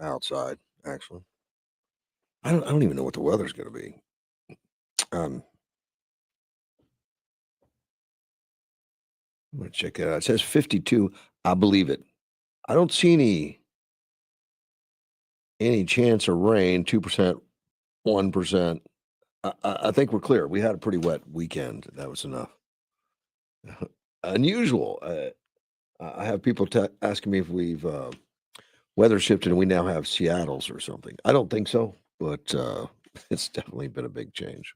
outside, actually. I don't even know what the weather's going to be. Um, I'm going to check it out. It says 52. I believe it. I don't see any chance of rain. 2%, 1%. I think we're clear. We had a pretty wet weekend. That was enough. Unusual. I have people asking me if we've weather shifted and we now have Seattle's or something. I don't think so, but it's definitely been a big change.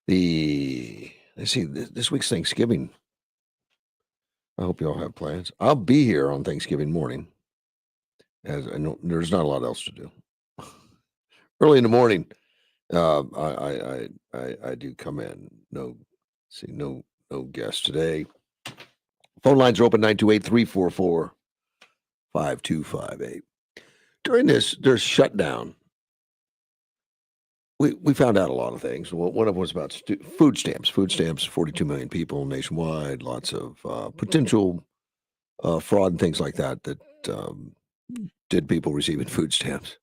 Let's see, this week's Thanksgiving. I hope you all have plans. I'll be here on Thanksgiving morning, as I know there's not a lot else to do. Early in the morning, I do come in. No guests today. Phone lines are open 928-344-5258. During this, there's shutdown. We found out a lot of things. One of them was about food stamps. Food stamps, 42 million people nationwide, lots of potential fraud and things like that did people receiving food stamps,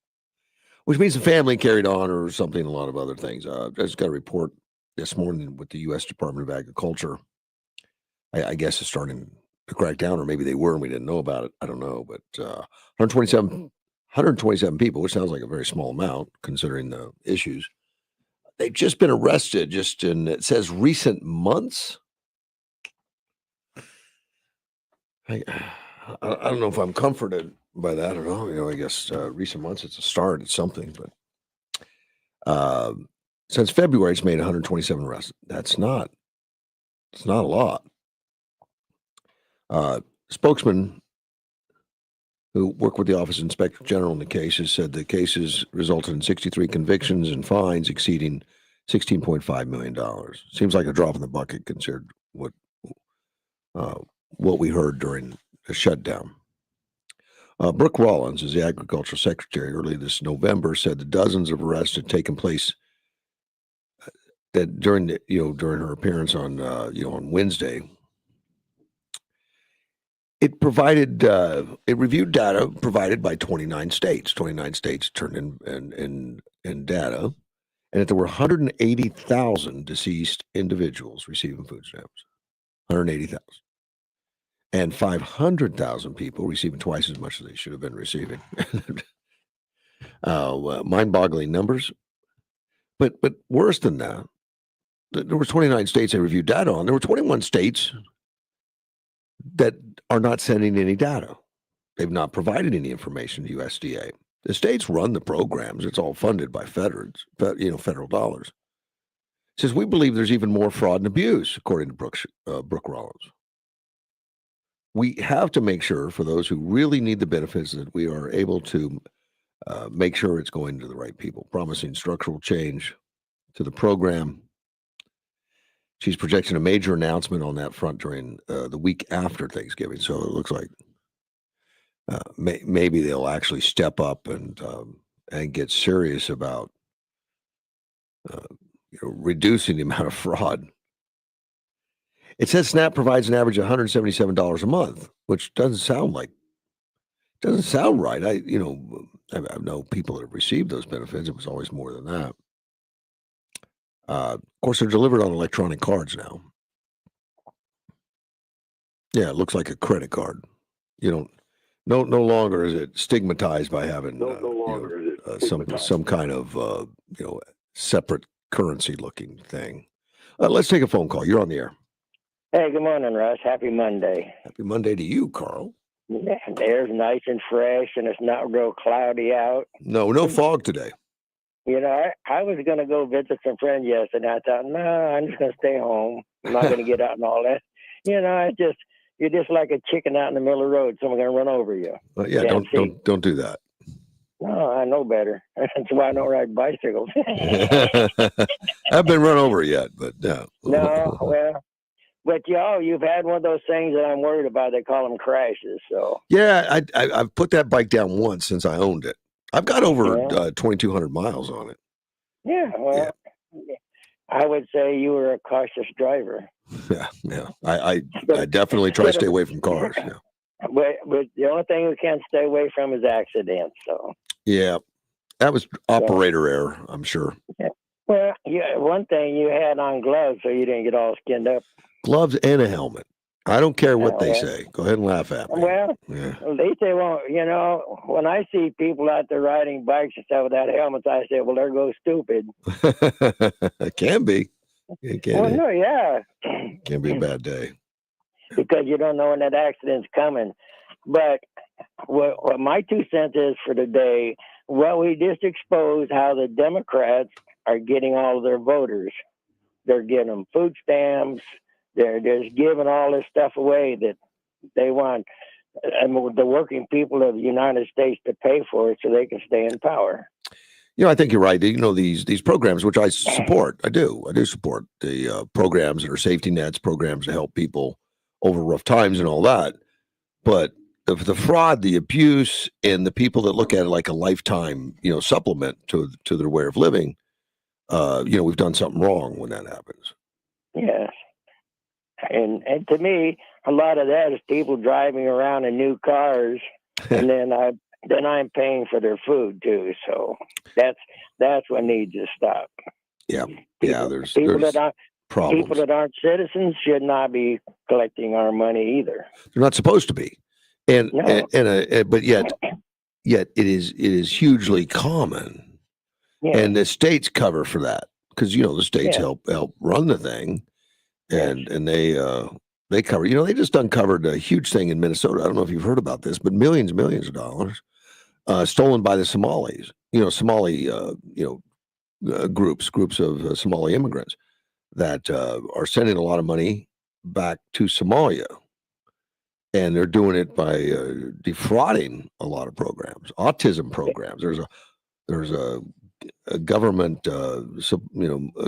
which means the family carried on or something, a lot of other things. I just got a report this morning with the U.S. Department of Agriculture. I guess it's starting to crack down, or maybe they were and we didn't know about it. I don't know, but 127 people, which sounds like a very small amount considering the issues. They've just been arrested just in, it says, recent months. I don't know if I'm comforted by that at all. I guess recent months, it's a start. It's something. But since February, it's made 127 arrests. It's not a lot. Spokesman who worked with the Office of Inspector General in the cases said the cases resulted in 63 convictions and fines exceeding $16.5 million. Seems like a drop in the bucket considered what we heard during the shutdown. Brooke Rollins, is the Agriculture Secretary, early this November said that dozens of arrests had taken place that during her appearance on on Wednesday. It reviewed data provided by 29 states. 29 states turned in data, and that there were 180,000 deceased individuals receiving food stamps. 180,000. And 500,000 people receiving twice as much as they should have been receiving. Mind-boggling numbers. But worse than that, there were 29 states they reviewed data on. There were 21 states that are not sending any data. They've not provided any information to USDA. The states run the programs. It's all funded by federal dollars. It says, we believe there's even more fraud and abuse, according to Brooke Rollins. We have to make sure for those who really need the benefits that we are able to make sure it's going to the right people, promising structural change to the program. She's projecting a major announcement on that front during the week after Thanksgiving. So it looks like maybe they'll actually step up and get serious about reducing the amount of fraud. It says SNAP provides an average of $177 a month, which doesn't sound right. I know people that have received those benefits. It was always more than that. Of course, they're delivered on electronic cards now. Yeah, it looks like a credit card. No longer is it stigmatized by having some kind of separate currency looking thing. Let's take a phone call. You're on the air. Hey, good morning, Russ. Happy Monday. Happy Monday to you, Carl. Yeah, the air's nice and fresh, and it's not real cloudy out. No fog today. I was going to go visit some friends yesterday. I thought, no, I'm just going to stay home. I'm not going to get out and all that. You're just like a chicken out in the middle of the road. Someone's going to run over you. Yeah, don't do that. No, I know better. That's why I don't ride bicycles. I've been run over yet, but no. No, well, but you've had one of those things that I'm worried about. They call them crashes. So yeah, I've put that bike down once since I owned it. I've got over 2,200 miles on it. Yeah, well, yeah. I would say you were a cautious driver. Yeah. I definitely try to stay away from cars. Yeah. but the only thing we can't stay away from is accidents. So Yeah, that was operator error, I'm sure. yeah. Well, yeah, one thing you had on gloves so you didn't get all skinned up. Gloves and a helmet. I don't care what they Well, say. Go ahead and laugh at me. well, Yeah. they say, well, when I see people out there riding bikes and stuff without helmets, I say, well, there goes stupid. It can be. It Well, can, no, yeah, can be a bad day. because you don't know when that accident's coming. But what my 2 cents is for today, well, we just exposed how the Democrats are getting all of their voters. They're giving them food stamps. They're just giving all this stuff away that they want the working people of the United States to pay for it so they can stay in power. I think you're right. These programs, which I support, I do support the programs that are safety nets, programs to help people over rough times and all that. But the fraud, the abuse, and the people that look at it like a lifetime, supplement to their way of living, we've done something wrong when that happens. Yes. And to me, a lot of that is people driving around in new cars, and then I'm paying for their food too. So that's what needs to stop. Yeah, There's problems. People that aren't citizens should not be collecting our money either. They're not supposed to be, and No. but yet it is hugely common, Yeah. and the states cover for that because the states Yeah. help run the thing, and they cover. They just uncovered a huge thing in Minnesota. I don't know if you've heard about this, but millions of dollars stolen by the Somalis. Somali groups of Somali immigrants that are sending a lot of money back to Somalia. And they're doing it by defrauding a lot of programs, autism programs. There's a government, a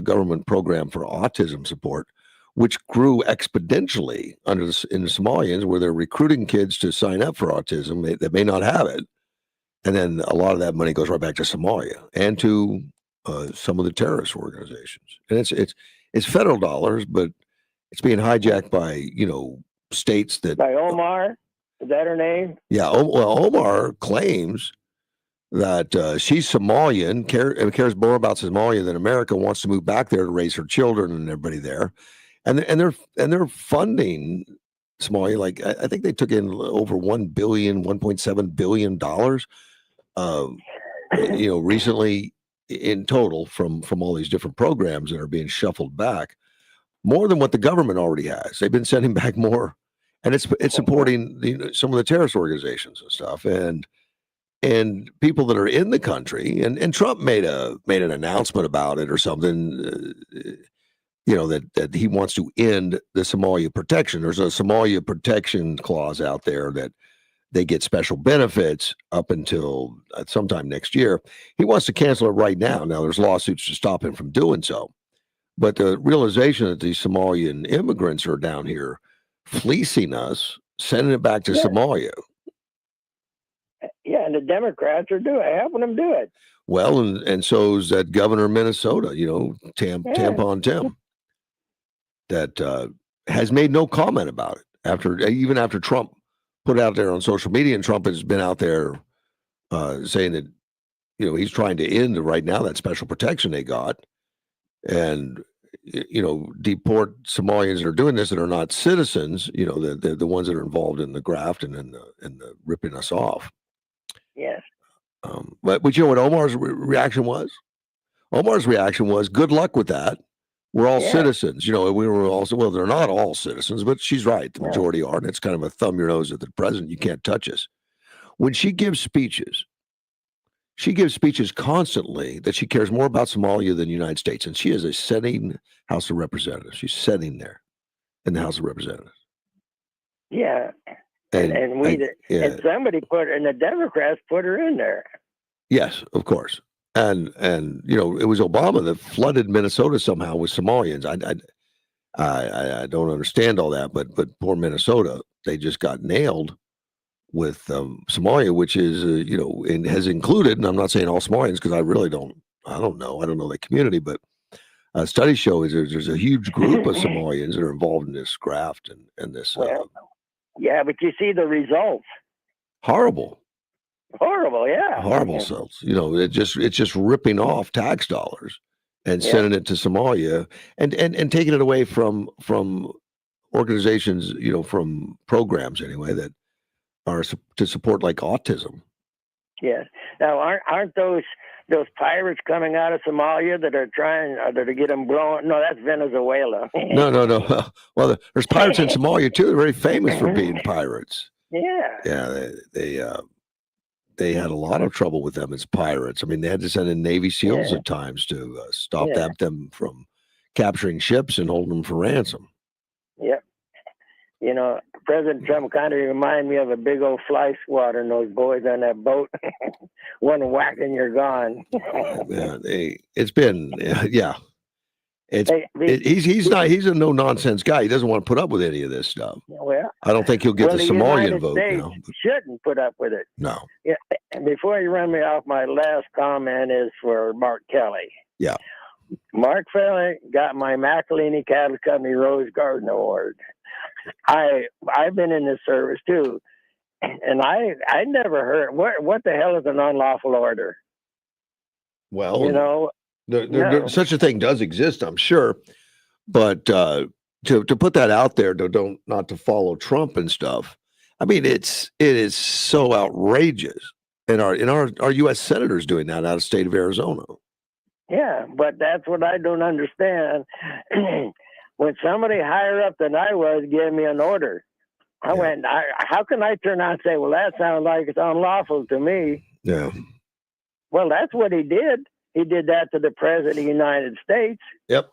government program for autism support, which grew exponentially in the Somalians, where they're recruiting kids to sign up for autism that may not have it, and then a lot of that money goes right back to Somalia and to some of the terrorist organizations. And it's federal dollars, but it's being hijacked by states that by Omar. Is that her name? Yeah. Omar claims that she's Somalian, cares more about Somalia than America, wants to move back there to raise her children and everybody there, and they're funding Somalia. Like I think they took in over $1.7 billion, recently in total from all these different programs that are being shuffled back, more than what the government already has. They've been sending back more, and it's supporting some of the terrorist organizations and stuff, and people that are in the country. And Trump made an announcement about it or something. That he wants to end the Somalia protection. There's a Somalia protection clause out there that they get special benefits up until sometime next year. He wants to cancel it right now. Now there's lawsuits to stop him from doing so. But the realization that these Somalian immigrants are down here fleecing us, sending it back to Somalia. Yeah, and the Democrats are helping them do it. Well, and so is that governor of Minnesota, Tampon Tim, that has made no comment about it even after Trump put it out there on social media, and Trump has been out there saying that he's trying to end right now that special protection they got, and deport Somalians that are doing this that are not citizens. The ones that are involved in the graft and in the ripping us off. Yes. But you know what Omar's reaction was? Omar's reaction was, "Good luck with that. We're all citizens." We were also, well, they're not all citizens, but she's right. The majority are, and it's kind of a thumb your nose at the president. You can't touch us. When she gives speeches constantly that she cares more about Somalia than the United States, and she is a sitting House of Representatives. She's sitting there in the House of Representatives. Yeah. And somebody the Democrats put her in there. Yes, of course. And it was Obama that flooded Minnesota somehow with Somalians. I don't understand all that, but poor Minnesota, they just got nailed with Somalia, which is and has included, and I'm not saying all Somalians because I don't know that community, but studies show is there's a huge group of Somalians that are involved in this graft and this. Yeah, but you see the results. Horrible. Horrible, yeah. Horrible cells. It's just ripping off tax dollars and Yeah, sending it to Somalia and taking it away from organizations, from programs anyway that are to support like autism. yes. Now, aren't those pirates coming out of Somalia that are trying that to get them blown? No, that's Venezuela. No, no, no. Well, there's pirates in Somalia too. They're very famous for being pirates. Yeah, Yeah, they had a lot of trouble with them as pirates. I mean, they had to send in Navy SEALs yeah, at times to stop yeah, them from capturing ships and holding them for ransom. yeah. President Trump kind of remind me of a big old fly swatter and those boys on that boat. One whack and you're gone. Yeah, it's been yeah. Hey, He's a no nonsense guy. He doesn't want to put up with any of this stuff. well, I don't think he'll get the the Somalian United vote States now. shouldn't put up with it. No. Yeah. And before you run me off, my last comment is for Mark Kelly. Yeah. Mark Kelly got my McElhaney Cattle Company Rose Garden Award. I've been in this service too, and I never heard what the hell is an unlawful order. Well, No. such a thing does exist, I'm sure, but to put that out there, not to follow Trump and stuff. I mean, it is so outrageous, and our U.S. senators doing that out of state of Arizona. Yeah, but that's what I don't understand. When somebody higher up than I was gave me an order, I went, how can I turn out and say, well, that sounds like it's unlawful to me? Yeah. Well, that's what he did. He did that to the President of the United States. Yep.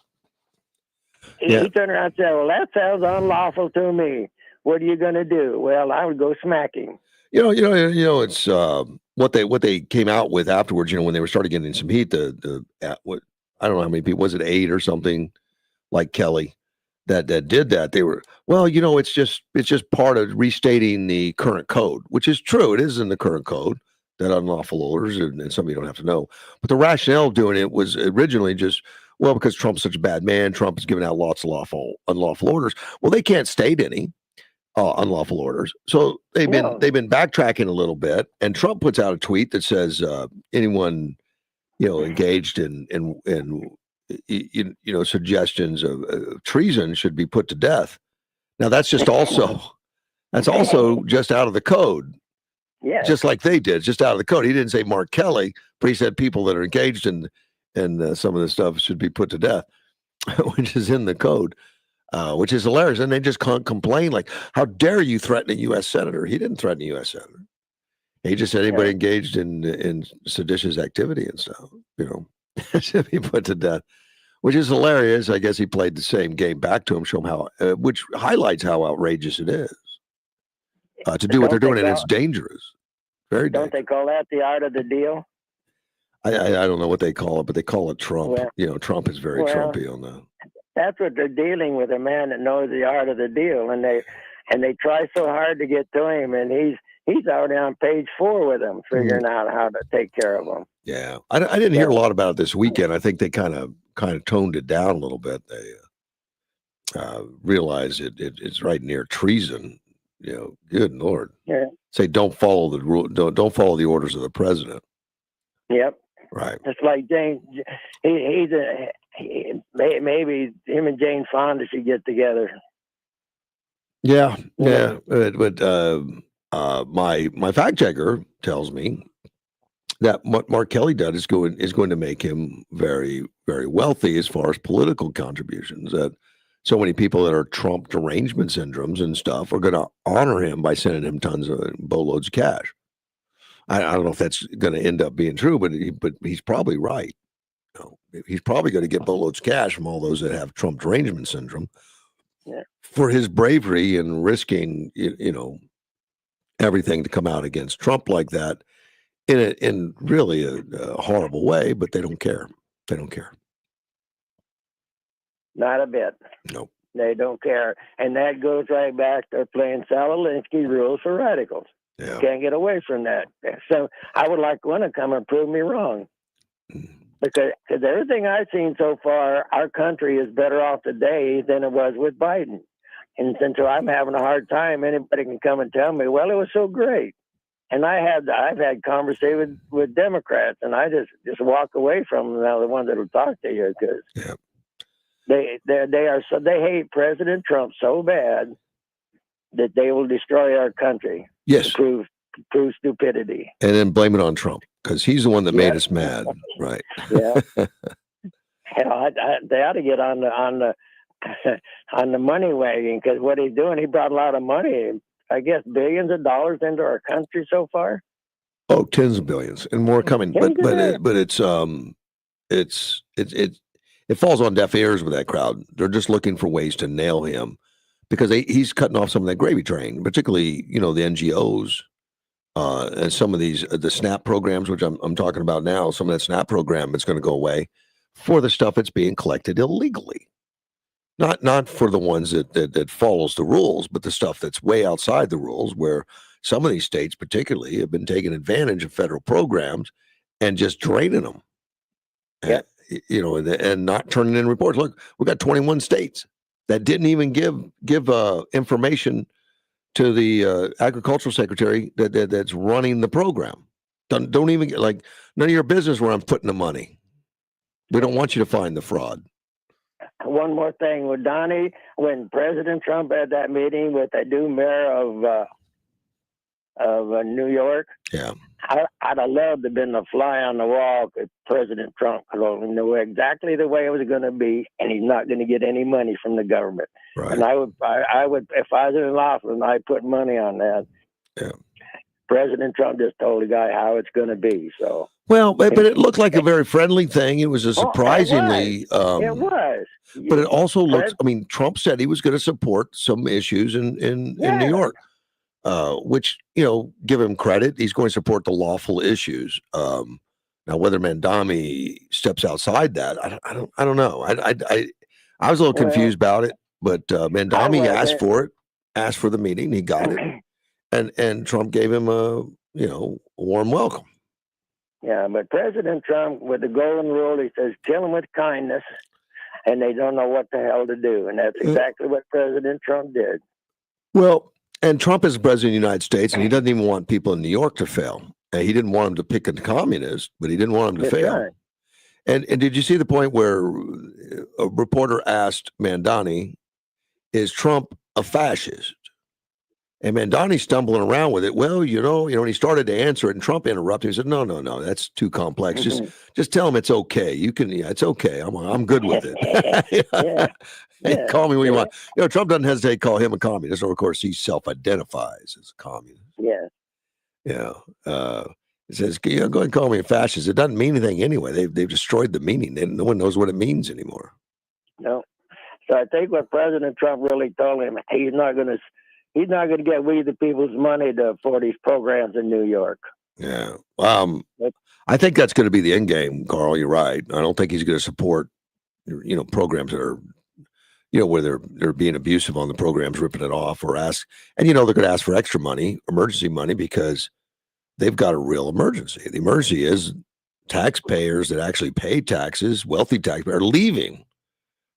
He turned around and said, well, that sounds unlawful to me. What are you going to do? Well, I would go smack him. It's what they came out with afterwards. When they were started getting some heat, I don't know how many people, was it 8 or something, like Kelly, that did that. They were, it's just part of restating the current code, which is true. It is in the current code that unlawful orders, and something you don't have to know. But the rationale doing it was originally just, because Trump's such a bad man, Trump is giving out lots of unlawful orders. Well, they can't state any unlawful orders, so they've been backtracking a little bit. And Trump puts out a tweet that says anyone engaged in suggestions of treason should be put to death. Now that's also just out of the code. Yeah. Just like they did, just out of the code. He didn't say Mark Kelly, but he said people that are engaged in some of this stuff should be put to death, which is in the code, which is hilarious. And they just can't complain like, how dare you threaten a U.S. senator? He didn't threaten a U.S. senator. He just said anybody engaged in seditious activity and stuff, should be put to death, which is hilarious. I guess he played the same game back to him, show him how, which highlights how outrageous it is. To do what they're doing, and it's dangerous. Very dangerous. Don't they call that the art of the deal? I don't know what they call it, but they call it Trump. Trump is very Trumpy on that. That's what they're dealing with, a man that knows the art of the deal, and they try so hard to get to him, and he's already on page 4 with them, figuring out how to take care of them. Yeah, I didn't hear a lot about it this weekend. I think they kind of toned it down a little bit. They realized it's right near treason. Good Lord. Yeah. Say don't follow the rule. Don't follow the orders of the president. Yep. Right. It's like James. Maybe him and Jane Fonda should get together. Yeah. But my fact checker tells me that what Mark Kelly does is going to make him very, very wealthy as far as political contributions. That so many people that are Trump derangement syndromes and stuff are going to honor him by sending him tons of boatloads of cash. I don't know if that's going to end up being true, but he's probably right. He's probably going to get boatloads of cash from all those that have Trump derangement syndrome for his bravery and risking, everything to come out against Trump like that in really a horrible way. But they don't care. They don't care. Not a bit. Nope. They don't care. And that goes right back to playing Sal Alinsky rules for radicals. Yeah. Can't get away from that. So I would like one to come and prove me wrong. Because everything I've seen so far, our country is better off today than it was with Biden. And since I'm having a hard time, anybody can come and tell me, well, it was so great. And I've had conversations with Democrats, and I just walk away from them. Now the ones that will talk to you because Yeah. they hate President Trump so bad that they will destroy our country Yes. to prove stupidity. And then blame it on Trump because he's the one that made Yeah. us mad. Right. Yeah. Hell, they ought to get on the on the money wagon because what he's doing, he brought a lot of money. I guess billions of dollars into our country so far. Oh, tens of billions and more coming. Tens of billions. But it falls on deaf ears with that crowd. They're just looking for ways to nail him because he's cutting off some of that gravy train, particularly the NGOs and some of these the SNAP programs, which I'm talking about now. Some of that SNAP program is going to go away for the stuff that's being collected illegally. Not for the ones that follows the rules, but the stuff that's way outside the rules, where some of these states, particularly, have been taking advantage of federal programs and just draining them. Yeah. And not turning in reports. Look, we got 21 states that didn't even give information to the agricultural secretary that's running the program. Don't even like none of your business where I'm putting the money. We don't want you to find the fraud. One more thing with Donnie, when President Trump had that meeting with the new mayor of New York, Yeah, I'd have loved to have been the fly on the wall because President Trump knew exactly the way it was going to be, and he's not going to get any money from the government. right. And I would, if I was in office, I'd put money on that. Yeah. President Trump just told the guy how it's going to be. So. Well, but it looked like a very friendly thing. It was a surprisingly. It was. But it also looks. I mean, Trump said he was going to support some issues in New York, which give him credit. He's going to support the lawful issues. Now, whether Mandami steps outside that, I don't know. I was a little confused about it, but Mandami asked for the meeting. He got it, and Trump gave him a warm welcome. Yeah, but President Trump, with the golden rule, he says, kill them with kindness, and they don't know what the hell to do. And that's exactly what President Trump did. Well, and Trump is the president of the United States, and he doesn't even want people in New York to fail. And he didn't want them to pick a communist, but he didn't want them to fail. Right. And did you see the point where a reporter asked Mandani, is Trump a fascist? And Mandani stumbling around with it. Well, and he started to answer it, and Trump interrupted. He said, "No, that's too complex. Just tell him it's okay. You can, it's okay. I'm good with it. Yeah. Call me when you want." Trump doesn't hesitate to call him a communist, or of course he self-identifies as a communist. Yeah. He says, "Go ahead and call me a fascist." It doesn't mean anything anyway. They've destroyed the meaning. No one knows what it means anymore. No. So I think what President Trump really told him, he's not going to get we the people's money for these programs in New York. Yeah. I think that's going to be the end game, Carl. You're right. I don't think he's going to support, programs that are, where they're being abusive on the programs, ripping it off or ask. And, they're going to ask for extra money, emergency money, because they've got a real emergency. The emergency is taxpayers that actually pay taxes, wealthy taxpayers, are leaving.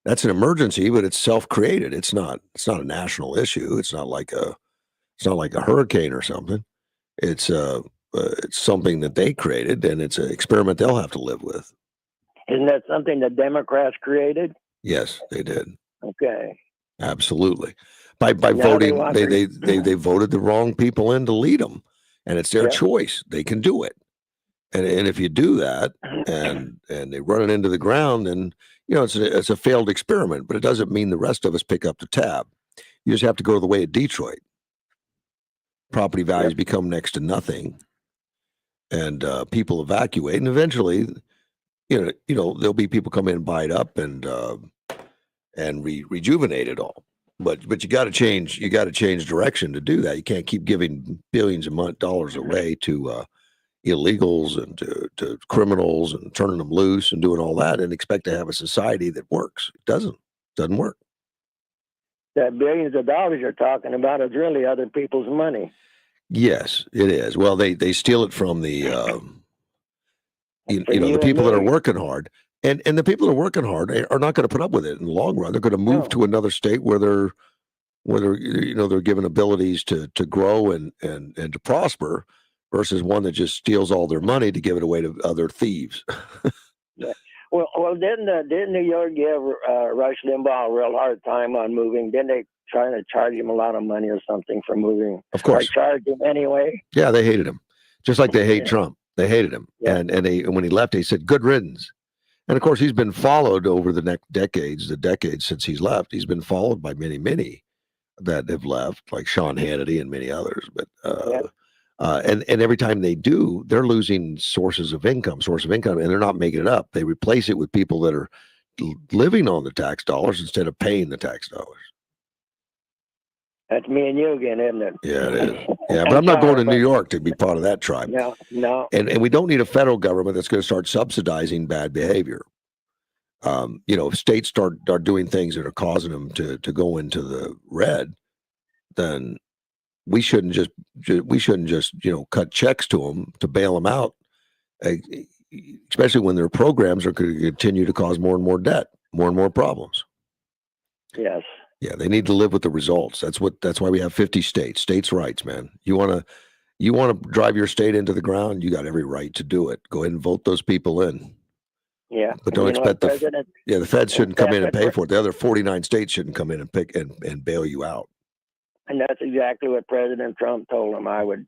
That's an emergency, but it's self-created. It's not a national issue. It's not like a hurricane or something. It's something that they created, and it's an experiment they'll have to live with. Isn't that something the Democrats created? Yes, they did. Okay. Absolutely. By voting, they voted the wrong people in to lead them, and it's their choice. They can do it, and if you do that, and they run it into the ground, then it's a failed experiment. But it doesn't mean the rest of us pick up the tab. You just have to go the way of Detroit. Property values become next to nothing, and people evacuate, and eventually, there'll be people come in and buy it up and rejuvenate it all. But you got to change. You got to change direction to do that. You can't keep giving billions of dollars away to illegals and to criminals and turning them loose and doing all that and expect to have a society that works. It doesn't work. That billions of dollars you're talking about is really other people's money. Yes, it is. Well, they steal it from the the people that are working hard, and the people that are working hard are not going to put up with it in the long run. They're going to move to another state where they're whether they're given abilities to grow and to prosper, versus one that just steals all their money to give it away to other thieves. Yeah. Well, didn't New York give Rush Limbaugh a real hard time on moving? Didn't they trying to charge him a lot of money or something for moving? Of course. Or charge him anyway? Yeah, they hated him, just like they hate Trump. They hated him, Yeah. and when he left, they said good riddance. And of course, he's been followed over the next decades since he's left. He's been followed by many that have left, like Sean Hannity and many others. But and every time they do, they're losing source of income, and they're not making it up. They replace it with people that are living on the tax dollars instead of paying the tax dollars. That's me and you again, isn't it? Yeah, it is. Yeah, but I'm not going to New York to be part of that tribe. No. And we don't need a federal government that's going to start subsidizing bad behavior. If states start doing things that are causing them to go into the red, then we shouldn't just cut checks to them to bail them out, especially when their programs are going to continue to cause more and more debt, more and more problems. Yes. Yeah, they need to live with the results. That's why we have 50 states. States' rights, man. You want to drive your state into the ground, you got every right to do it. Go ahead and vote those people in. Yeah. But don't expect the Fed shouldn't come in and pay for it. The other 49 states shouldn't come in and pick and bail you out. And that's exactly what President Trump told him. I would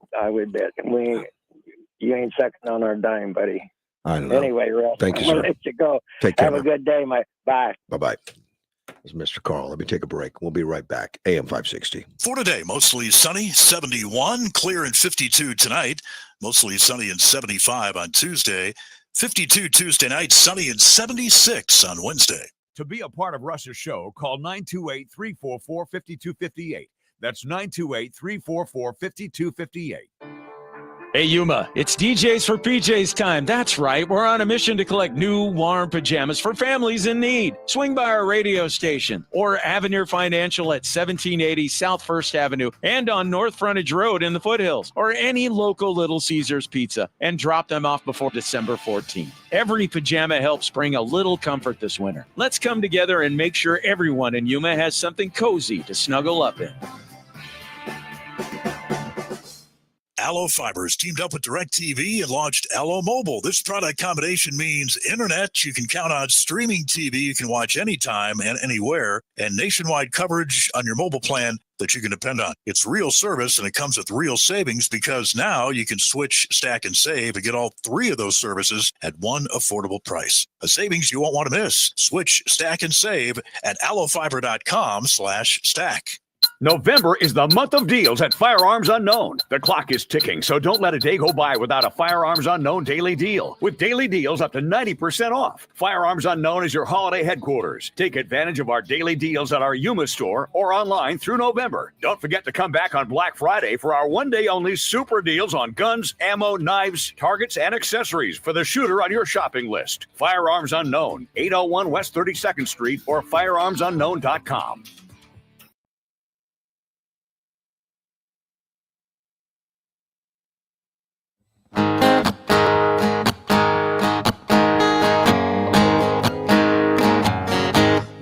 bet. You ain't second on our dime, buddy. I don't know. Anyway, Russ, thank you, I'm sir. gonna let you go. Take care. Have a good day, bye. Bye. This is Mr. Carl. Let me take a break. We'll be right back. AM 560. For today, mostly sunny, 71, clear and 52 tonight. Mostly sunny and 75 on Tuesday. 52 Tuesday night, sunny and 76 on Wednesday. To be a part of Russ's show, call 928-344-5258. That's 928-344-5258. Hey, Yuma, it's DJs for PJs time. That's right. We're on a mission to collect new, warm pajamas for families in need. Swing by our radio station or Avenir Financial at 1780 South First Avenue and on North Frontage Road in the foothills, or any local Little Caesars Pizza, and drop them off before December 14th. Every pajama helps bring a little comfort this winter. Let's come together and make sure everyone in Yuma has something cozy to snuggle up in. Allo Fibers teamed up with DirecTV and launched Allo Mobile. This product combination means internet you can count on, streaming TV you can watch anytime and anywhere, and nationwide coverage on your mobile plan that you can depend on. It's real service, and it comes with real savings because now you can switch, stack, and save and get all three of those services at one affordable price. A savings you won't want to miss. Switch, stack, and save at allofiber.com/stack. November is the month of deals at Firearms Unknown. The clock is ticking, so don't let a day go by without a Firearms Unknown daily deal. With daily deals up to 90% off. Firearms Unknown is your holiday headquarters. Take advantage of our daily deals at our Yuma store or online through November. Don't forget to come back on Black Friday for our one-day-only super deals on guns, ammo, knives, targets, and accessories for the shooter on your shopping list. Firearms Unknown, 801 West 32nd Street or firearmsunknown.com.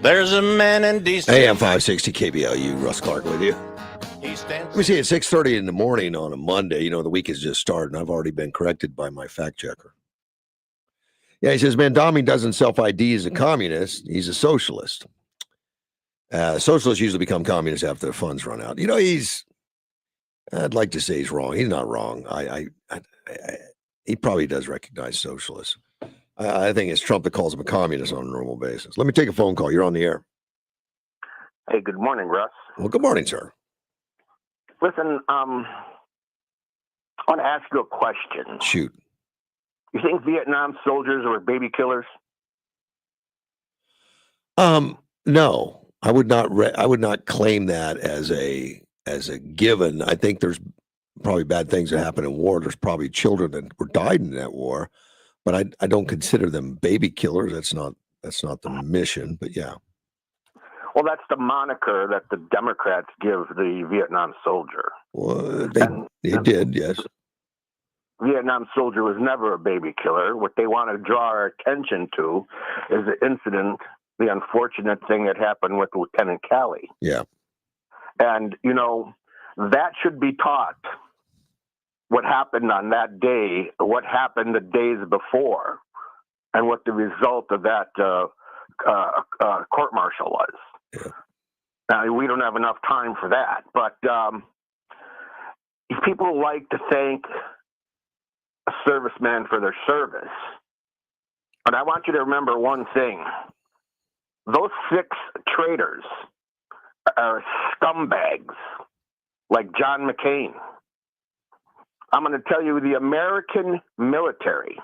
There's a man in DC. AM 560 KBLU, Russ Clark with you. Let me see, at 6:30 in the morning on a Monday, the week has just started, and I've already been corrected by my fact checker. Yeah, he says, Mandami doesn't self-ID as a communist. He's a socialist. Socialists usually become communists after their funds run out. I'd like to say he's wrong. He's not wrong. He probably does recognize socialists. I think it's Trump that calls him a communist on a normal basis. Let me take a phone call. You're on the air. Hey, good morning, Russ. Well, good morning, sir. Listen, I want to ask you a question. Shoot. You think Vietnam soldiers were baby killers? No, I would not claim that as a given. I think there's probably bad things that happen in war. There's probably children that were died in that war, but I don't consider them baby killers. That's not the mission. But yeah. Well, that's the moniker that the Democrats give the Vietnam soldier. Well, they did, yes. Vietnam soldier was never a baby killer. What they want to draw our attention to is the incident, the unfortunate thing that happened with Lieutenant Calley. Yeah. And, that should be taught. What happened on that day, what happened the days before, and what the result of that court-martial was. Yeah. Now, we don't have enough time for that, but people like to thank a serviceman for their service. But I want you to remember one thing. Those 6 traitors are scumbags like John McCain. I'm going to tell you, the American military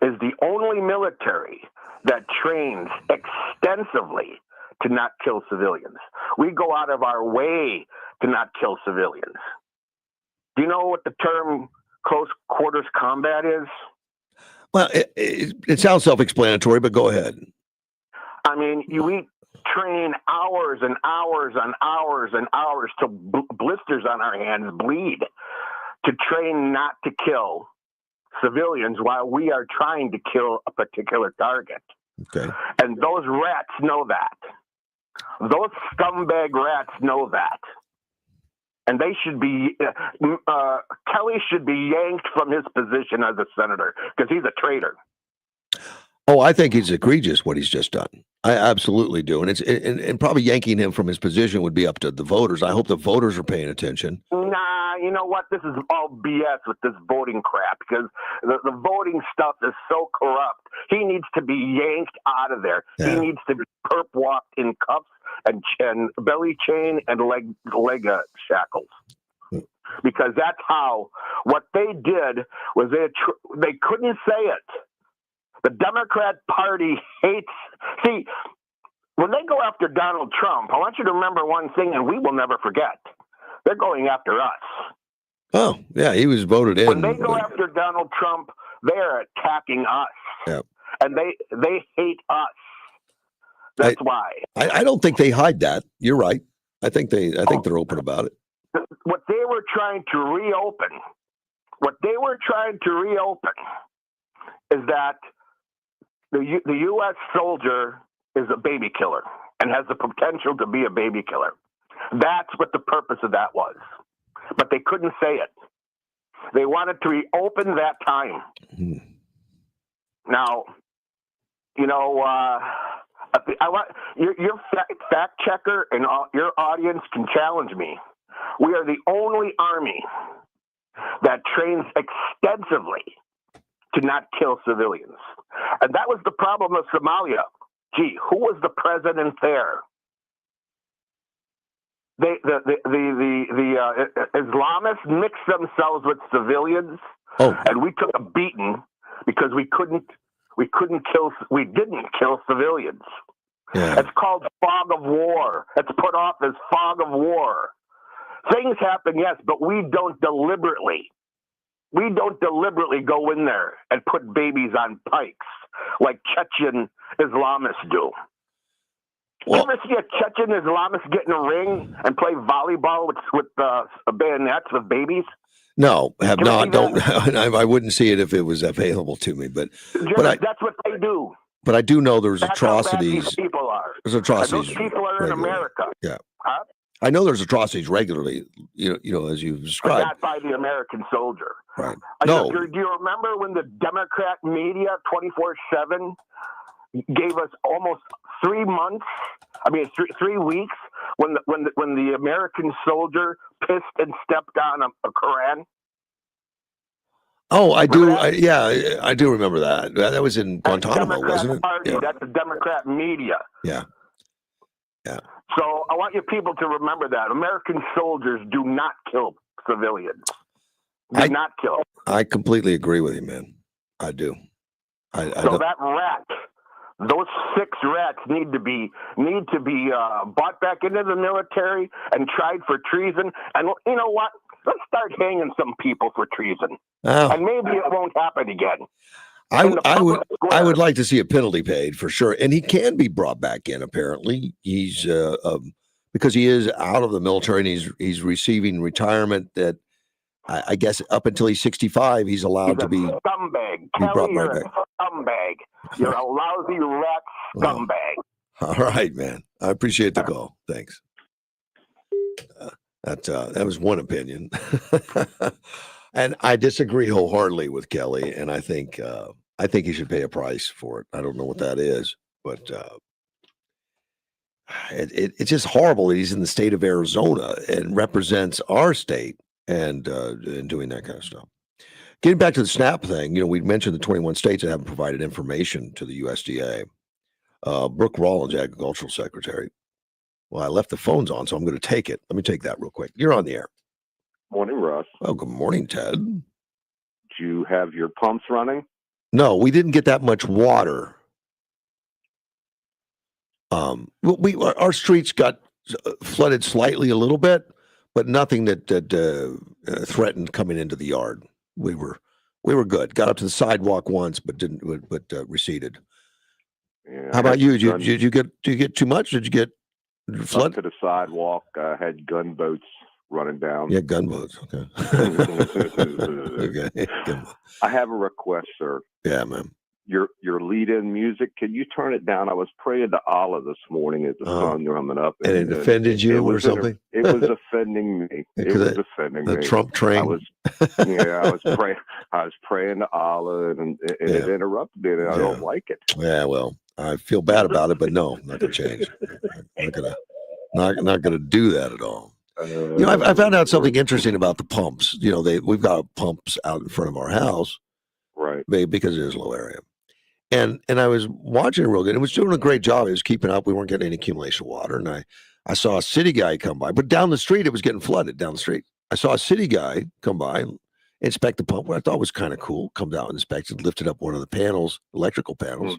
is the only military that trains extensively to not kill civilians. We go out of our way to not kill civilians. Do you know what the term close quarters combat is? Well, it sounds self-explanatory, but go ahead. I mean, we train hours and hours and hours and hours till blisters on our hands bleed to train not to kill civilians while we are trying to kill a particular target. Okay. And those rats know that. Those scumbag rats know that. And they should be, Kelly should be yanked from his position as a senator because he's a traitor. Oh, I think it's egregious what he's just done. I absolutely do. And and probably yanking him from his position would be up to the voters. I hope the voters are paying attention. Nah, you know what? This is all BS with this voting crap because the voting stuff is so corrupt. He needs to be yanked out of there. Yeah. He needs to be perp walked in cuffs and belly chain and leg shackles. Because that's how, what they did was they couldn't say it. The Democrat Party hates, see, when they go after Donald Trump, I want you to remember one thing, and we will never forget. They're going after us. Oh, yeah, he was voted in. When they go after Donald Trump, they're attacking us. Yeah. And they hate us. That's why. I don't think they hide that. You're right. I think they're open about it. What they were trying to reopen is that the U.S. soldier is a baby killer and has the potential to be a baby killer. That's what the purpose of that was. But they couldn't say it. They wanted to reopen that time. Hmm. Now, I want your fact checker and your audience can challenge me. We are the only army that trains extensively to not kill civilians. And that was the problem of Somalia. Gee, who was the president there? The Islamists mixed themselves with civilians, and we took a beating because we didn't kill civilians. Yeah. It's called fog of war. It's put off as fog of war. Things happen, yes, but we don't deliberately go in there and put babies on pikes like Chechen Islamists do. Well, you ever see a Chechen Islamist get in a ring and play volleyball with bayonets with babies? no, have Can not. we Don't. do I wouldn't see it if it was available to me. But That's what they do. But I do know there's That's how bad atrocities. these people are. There's And atrocities. those people are in regularly. America. Yeah. Huh? I know there's atrocities regularly. You know, as you've But described. not by the American soldier. Right. Do No. you remember when the Democrat media 24/7 gave us almost 3 months? I mean, 3 weeks when the American soldier pissed and stepped on a Koran. Oh, I do. Remember that? I do remember that. That was in That's the Guantanamo, Democrat wasn't it? Party. Yeah. That's the Democrat media. Yeah. Yeah. So I want you people to remember that American soldiers do not kill civilians. Do not kill. I completely agree with you, man. I do. I So don't- that rat, those 6 rats need to be brought back into the military and tried for treason. And you know what? Let's start hanging some people for treason, Oh, and maybe it won't happen again. I in the would public square. I would like to see a penalty paid for sure, and he can be brought back in. Apparently, he's because he is out of the military and he's receiving retirement. That I guess up until he's 65, he's allowed to be. He's a scumbag. brought Kelly, you're right a scumbag. You're a lousy rat scumbag. All right, man. I appreciate the call. Thanks. That was one opinion. And I disagree wholeheartedly with Kelly, and I think he should pay a price for it. I don't know what that is, but it's just horrible that he's in the state of Arizona and represents our state and doing that kind of stuff. Getting back to the SNAP thing, we mentioned the 21 states that haven't provided information to the USDA. Brooke Rollins, Agricultural Secretary. Well, I left the phones on, so I'm going to take it. Let me take that real quick. You're on the air. Morning, Russ. Oh, good morning, Ted. Do you have your pumps running? No, we didn't get that much water. Our streets got flooded slightly a little bit, but nothing that threatened coming into the yard. We were good. Got up to the sidewalk once, but receded. Yeah, How about you? Did you get too much? Did you get flood? Up to the sidewalk? I had gunboats running down. Yeah, gunboats. Okay. Okay. I have a request, sir. Yeah, man. Your lead-in music, can you turn it down? I was praying to Allah this morning as the sun coming up, and it offended you or something. It was offending me. It was offending me. The Trump train. I was praying to Allah, and it interrupted me. And I don't like it. Yeah, well, I feel bad about it, but no, not gonna change. Not gonna do that at all. I found out something interesting about the pumps. We've got pumps out in front of our house, right? Because it is a low area. And I was watching it real good. It was doing a great job. It was keeping up. We weren't getting any accumulation of water. And I saw a city guy come by, but down the street, it was getting flooded down the street. I saw a city guy come by and inspect the pump, what I thought was kind of cool. Comes out and inspected, lifted up one of the panels, electrical panels,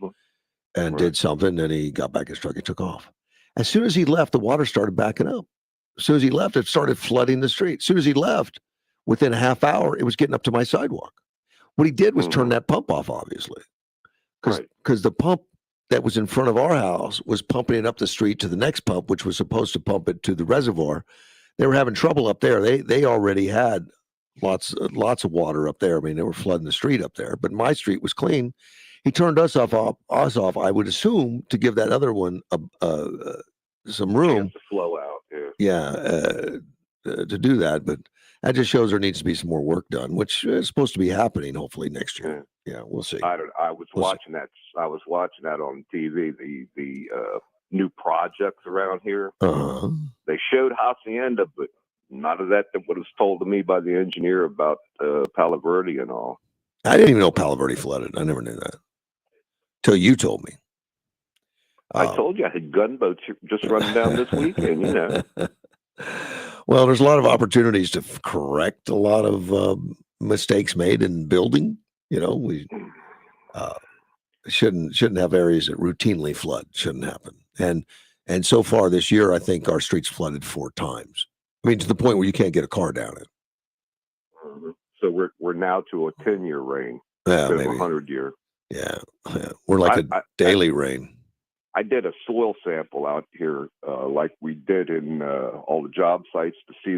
and did something. Then he got back in his truck and took off. As soon as he left, the water started backing up. As soon as he left, it started flooding the street. As soon as he left, within a half hour, it was getting up to my sidewalk. What he did was turn that pump off, obviously. Because the pump that was in front of our house was pumping it up the street to the next pump, which was supposed to pump it to the reservoir. They were having trouble up there. They already had lots of water up there. I mean, they were flooding the street up there, but my street was clean. He turned us off. I would assume to give that other one some room to flow out. To do that, but that just shows there needs to be some more work done, which is supposed to be happening hopefully next year. Yeah, we'll see. I was watching that. I was watching that on TV. The new projects around here. They showed Hacienda, but none of that what was told to me by the engineer about Palo Verde and all. I didn't even know Palo Verde flooded. I never knew that till you told me. I told you I had gunboats just running down this weekend. Well, there's a lot of opportunities to correct a lot of mistakes made in building. We shouldn't have areas that routinely flood. Shouldn't happen. And so far this year, I think our streets flooded 4 times. I mean, to the point where you can't get a car down it. So we're now to a 10-year rain. Yeah, maybe 100-year. Yeah, we're like a daily rain. I did a soil sample out here, like we did in all the job sites, to see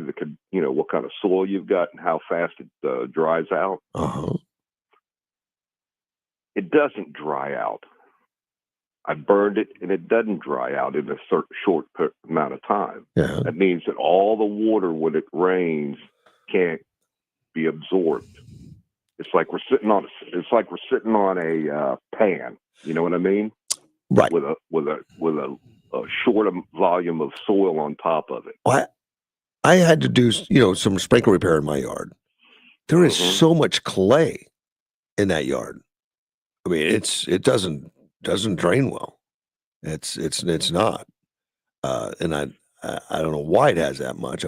what kind of soil you've got and how fast it dries out. It doesn't dry out. I burned it, and it doesn't dry out in a short amount of time. Yeah. That means that all the water, when it rains, can't be absorbed. It's like we're sitting on a pan. You know what I mean? Right. With a short volume of soil on top of it. Well, I had to do some sprinkler repair in my yard. There is so much clay in that yard. I mean, it doesn't drain well. It's not. And I don't know why it has that much.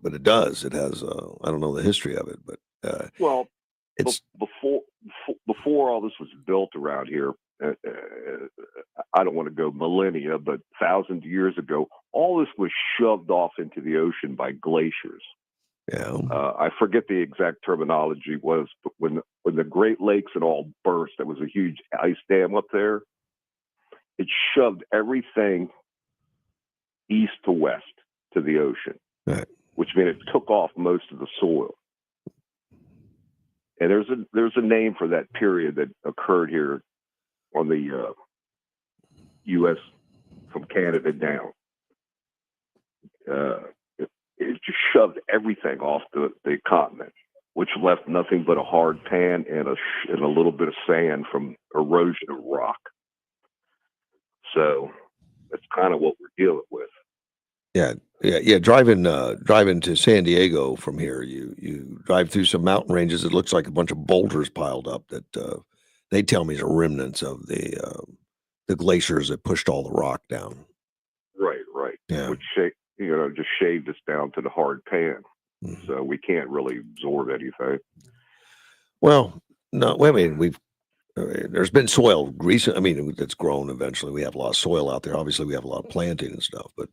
But it does. It has. I don't know the history of it, but well, it's before all this was built around here. I don't want to go millennia, but thousands of years ago, all this was shoved off into the ocean by glaciers. Yeah. I forget the exact terminology was, but when the Great Lakes had all burst, there was a huge ice dam up there. It shoved everything east to west to the ocean, right. Which meant it took off most of the soil. And there's a name for that period that occurred here on the U.S. from Canada down. it just shoved everything off the continent, which left nothing but a hard pan and a little bit of sand from erosion of rock. So that's kind of what we're dealing with. Yeah. Driving to San Diego from here, you drive through some mountain ranges. It looks like a bunch of boulders piled up that they tell me is remnants of the glaciers that pushed all the rock down. Right. Yeah. Which just shaved us down to the hard pan. Mhm. So we can't really absorb anything. Well, no. I mean, there's been soil recent. I mean, that's grown eventually. We have a lot of soil out there. Obviously, we have a lot of planting and stuff. But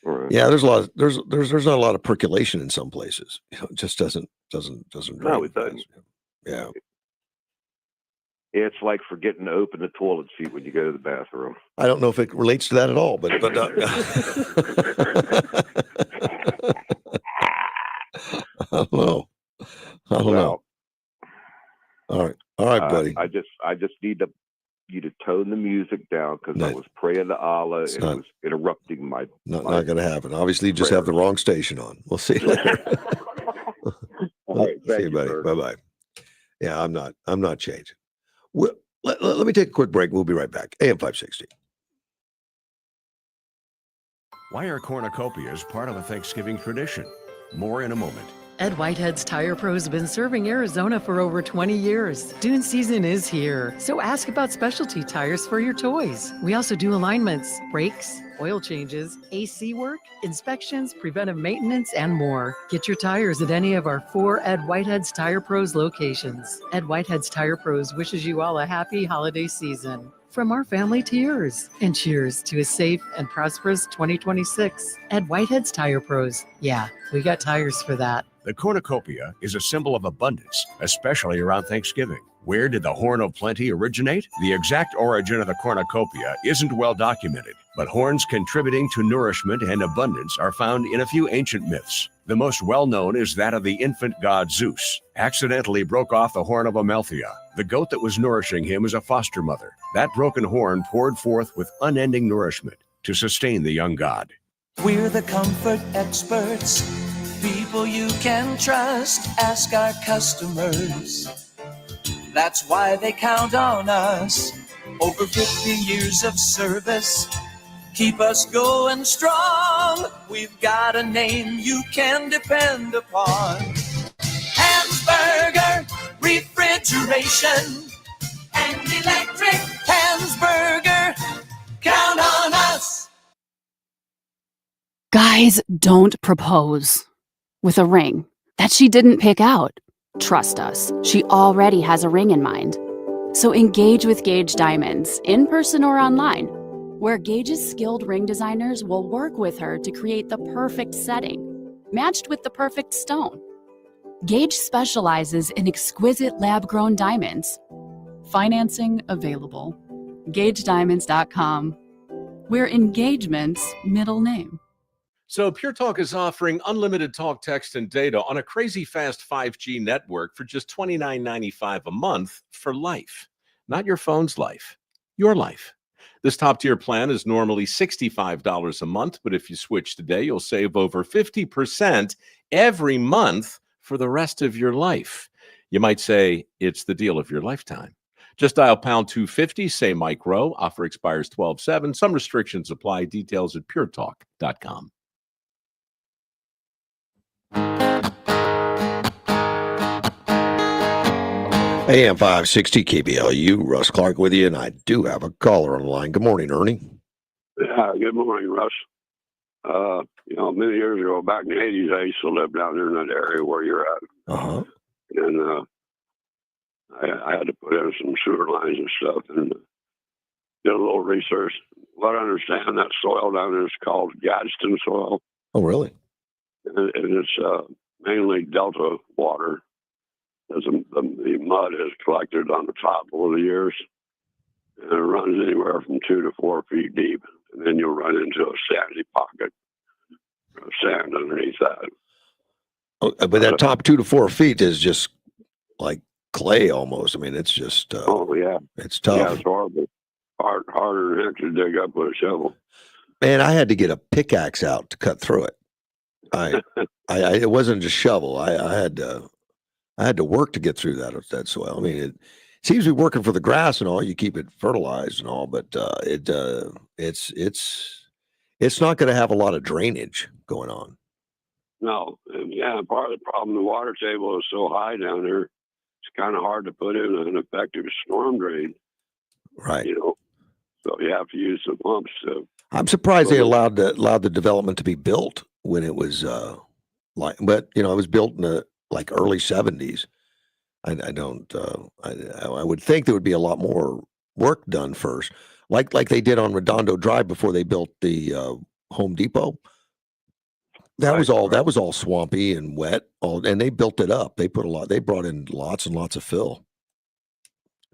Right. yeah, there's a lot. There's not a lot of percolation in some places. It just doesn't drain. No, it doesn't. fast. Yeah. It's like forgetting to open the toilet seat when you go to the bathroom. I don't know if it relates to that at all, but I don't know. Well, All right, buddy. I just need you to tone the music down because I No. was praying to Allah It's and not- it was interrupting my. Not going to happen. Obviously, you just have the wrong station on. We'll see you later. All right, See thank you, you, buddy. sir. Bye bye. Yeah, I'm not changing. Let me take a quick break. We'll be right back. AM 560. Why are cornucopias part of a Thanksgiving tradition? More in a moment. Ed Whitehead's Tire Pro's been serving Arizona for over 20 years. Dune season is here, so ask about specialty tires for your toys. We also do alignments, brakes, oil changes, AC work, inspections, preventive maintenance, and more. Get your tires at any of our 4 Ed Whitehead's Tire Pros locations. Ed Whitehead's Tire Pros wishes you all a happy holiday season. From our family to yours, and cheers to a safe and prosperous 2026. Ed Whitehead's Tire Pros. Yeah, we got tires for that. The cornucopia is a symbol of abundance, especially around Thanksgiving. Where did the horn of plenty originate? The exact origin of the cornucopia isn't well documented, but horns contributing to nourishment and abundance are found in a few ancient myths. The most well-known is that of the infant god Zeus, accidentally broke off the horn of Amalthea, the goat that was nourishing him as a foster mother. That broken horn poured forth with unending nourishment to sustain the young god. We're the comfort experts, people you can trust. Ask our customers. That's why they count on us. Over 50 years of service, keep us going strong. We've got a name you can depend upon. Hansburger Refrigeration and Electric. Hansburger, count on us. Guys, don't propose with a ring that she didn't pick out. Trust us, she already has a ring in mind. So engage with Gage Diamonds, in person or online, where Gage's skilled ring designers will work with her to create the perfect setting, matched with the perfect stone. Gage specializes in exquisite lab-grown diamonds. Financing available. GageDiamonds.com, where engagement's middle name. So Pure Talk is offering unlimited talk, text, and data on a crazy fast 5G network for just $29.95 a month for life. Not your phone's life, your life. This top-tier plan is normally $65 a month, but if you switch today, you'll save over 50% every month for the rest of your life. You might say it's the deal of your lifetime. Just dial pound 250, say Mike Rowe. Offer expires 12/7. Some restrictions apply. Details at puretalk.com. AM 560 KBLU, Russ Clark with you, and I do have a caller on the line. Good morning, Ernie. Good morning, Russ. Many years ago, back in the 80s, I used to live down there in that area where you're at. Uh-huh. And I had to put in some sewer lines and stuff and did a little research. What I understand, that soil down there is called Gadsden soil. Oh, really? And it's mainly delta water. As the mud is collected on the top over the years. And it runs anywhere from 2 to 4 feet deep. And then you'll run into a sandy pocket of sand underneath that. Oh, but that top 2 to 4 feet is just like clay almost. I mean, it's just, it's tough. Yeah, it's horrible. Harder than heck to dig up with a shovel. Man, I had to get a pickaxe out to cut through it. It wasn't just shovel. I had to work to get through that soil. I mean, it seems to be working for the grass and all. You keep it fertilized and all, but it's not going to have a lot of drainage going on. No, and yeah, part of the problem, the water table is so high down there. It's kind of hard to put in an effective storm drain. Right. So you have to use some pumps. I'm surprised they allowed the development to be built when it was but it was built in the early 70s. I don't. I would think there would be a lot more work done first, like they did on Redondo Drive before they built the Home Depot. That was all swampy and wet. And they built it up. They brought in lots and lots of fill.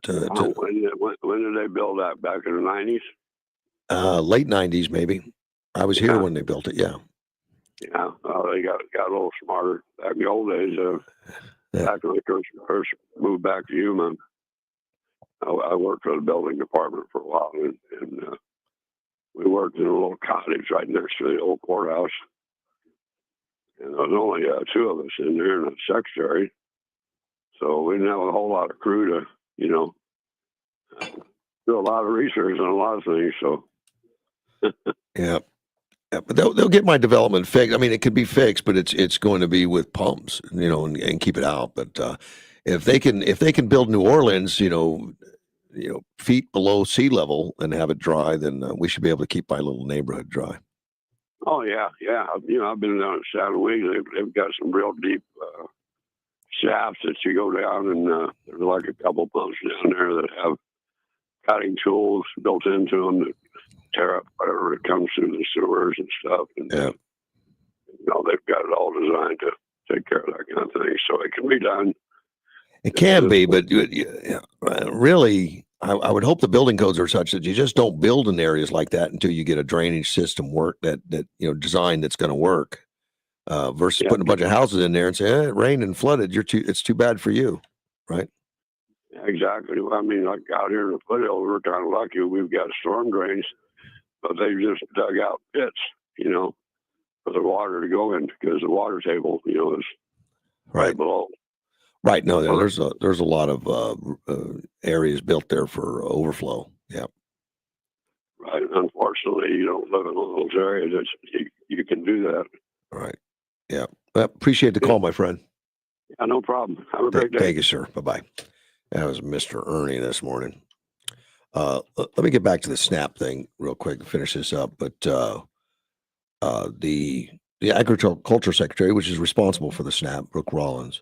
When did they build that? Back in the 90s? Late 90s, maybe. I was here when they built it. Yeah. Yeah. They got a little smarter back in the old days. Back when I first moved back to Yuma, I worked for the building department for a while, and we worked in a little cottage right next to the old courthouse. And there was only 2 of us in there and a secretary. So we didn't have a whole lot of crew to, do a lot of research on a lot of things. So, yeah, but they'll get my development fixed. I mean, it could be fixed, but it's going to be with pumps, and keep it out. But if they can build New Orleans, feet below sea level and have it dry, then we should be able to keep my little neighborhood dry. oh yeah. I've been down at Saddle Week. They've got some real deep shafts that you go down, and there's like a couple pumps down there that have cutting tools built into them that tear up whatever it comes through the sewers and stuff. And they've got it all designed to take care of that kind of thing, so it can be done. It can be, but really, I would hope the building codes are such that you just don't build in areas like that until you get a drainage system design that's going to work. Versus putting a bunch of houses in there and say, it rained and flooded. It's too bad for you, right? Yeah, exactly. Well, I mean, like out here in the foothills, we're kind of lucky. We've got storm drains, but they've just dug out pits, for the water to go in because the water table, is right below. Right. No, there's a lot of areas built there for overflow. Yeah. Right. Unfortunately, you don't live in one of those areas. You can do that. Right. Yeah. Appreciate the call, my friend. Yeah, no problem. Have a great day. Thank you, sir. Bye-bye. That was Mr. Ernie this morning. Let me get back to the SNAP thing real quick and finish this up. But the agriculture secretary, which is responsible for the SNAP, Brooke Rollins,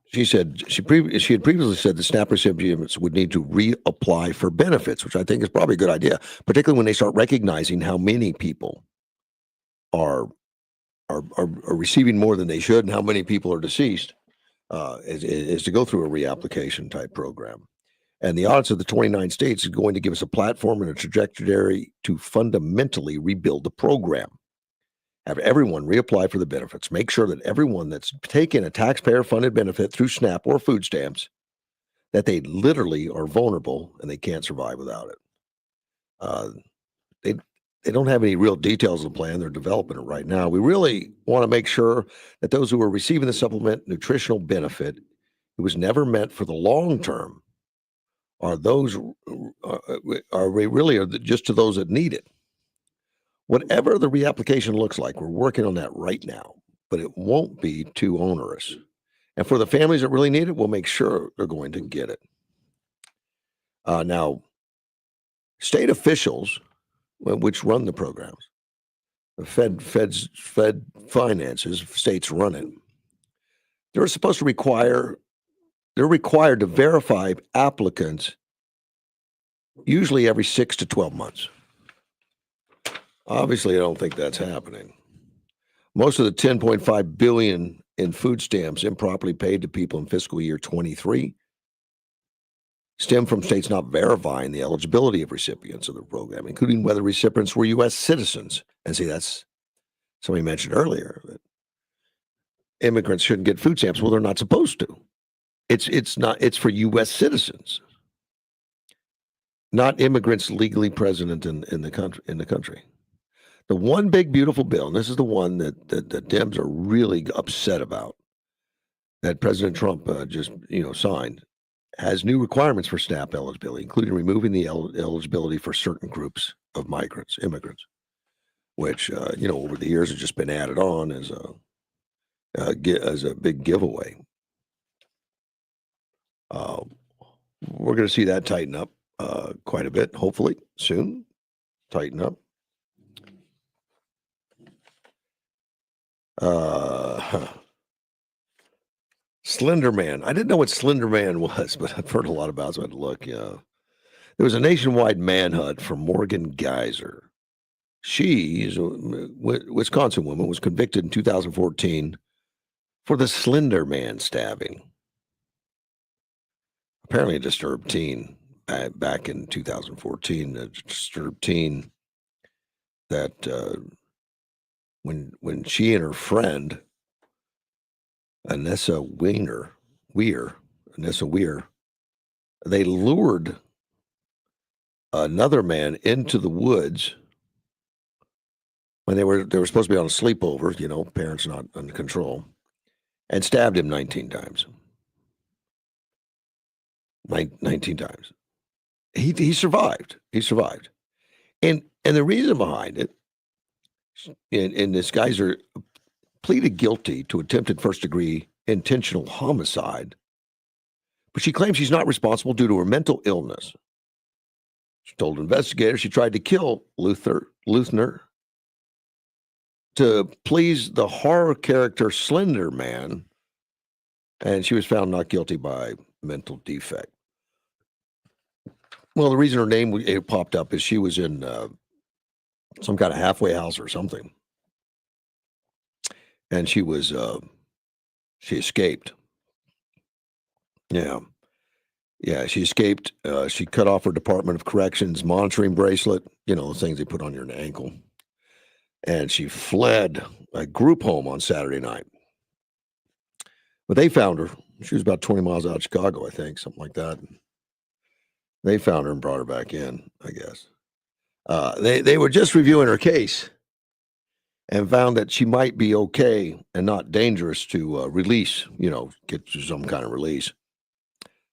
she said she had previously said the SNAP recipients would need to reapply for benefits, which I think is probably a good idea, particularly when they start recognizing how many people are receiving more than they should and how many people are deceased, is to go through a reapplication type program. And the audits of the 29 states is going to give us a platform and a trajectory to fundamentally rebuild the program. Have everyone reapply for the benefits. Make sure that everyone that's taken a taxpayer-funded benefit through SNAP or food stamps, that they literally are vulnerable and they can't survive without it. They don't have any real details of the plan. They're developing it right now. We really want to make sure that those who are receiving the supplement nutritional benefit, it was never meant for the long term, are just to those that need it. Whatever the reapplication looks like, we're working on that right now, but it won't be too onerous. And for the families that really need it, we'll make sure they're going to get it. Now, state officials, which run the programs, the Fed finances, states run it. They're required to verify applicants usually every 6 to 12 months. Obviously, I don't think that's happening. Most of the $10.5 billion in food stamps improperly paid to people in fiscal year 23 stem from states not verifying the eligibility of recipients of the program, including whether recipients were U.S. citizens. And see, that's somebody mentioned earlier that immigrants shouldn't get food stamps. Well, they're not supposed to. It's for U.S. citizens, not immigrants legally present in the country. The one big beautiful bill, and this is the one that the Dems are really upset about, that President Trump just signed, has new requirements for SNAP eligibility, including removing the eligibility for certain groups of immigrants, which over the years has just been added on as a big giveaway. We're going to see that tighten up quite a bit, hopefully soon. Tighten up. Slender Man. I didn't know what Slender Man was, but I've heard a lot about it, so I had to look. Yeah. There was a nationwide manhunt for Morgan Geyser. She's a Wisconsin woman, was convicted in 2014 for the Slender Man stabbing. Apparently a disturbed teen back in 2014, a disturbed teen that when she and her friend, Anissa Weir, they lured another man into the woods when they were supposed to be on a sleepover, parents not under control, and stabbed him 19 times. 19 times. He survived. He survived. And the reason behind it, and this Geyser pleaded guilty to attempted first-degree intentional homicide, but she claims she's not responsible due to her mental illness. She told investigators she tried to kill Luthner to please the horror character Slender Man, and she was found not guilty by mental defect. Well, the reason her name popped up is she was in some kind of halfway house or something, and she escaped. Yeah, she escaped. She cut off her Department of Corrections monitoring bracelet, the things they put on your ankle, and she fled a group home on Saturday night. But they found her. She was about 20 miles out of Chicago, I think, something like that. They found her and brought her back in, I guess. They were just reviewing her case and found that she might be okay and not dangerous to release, get to some kind of release.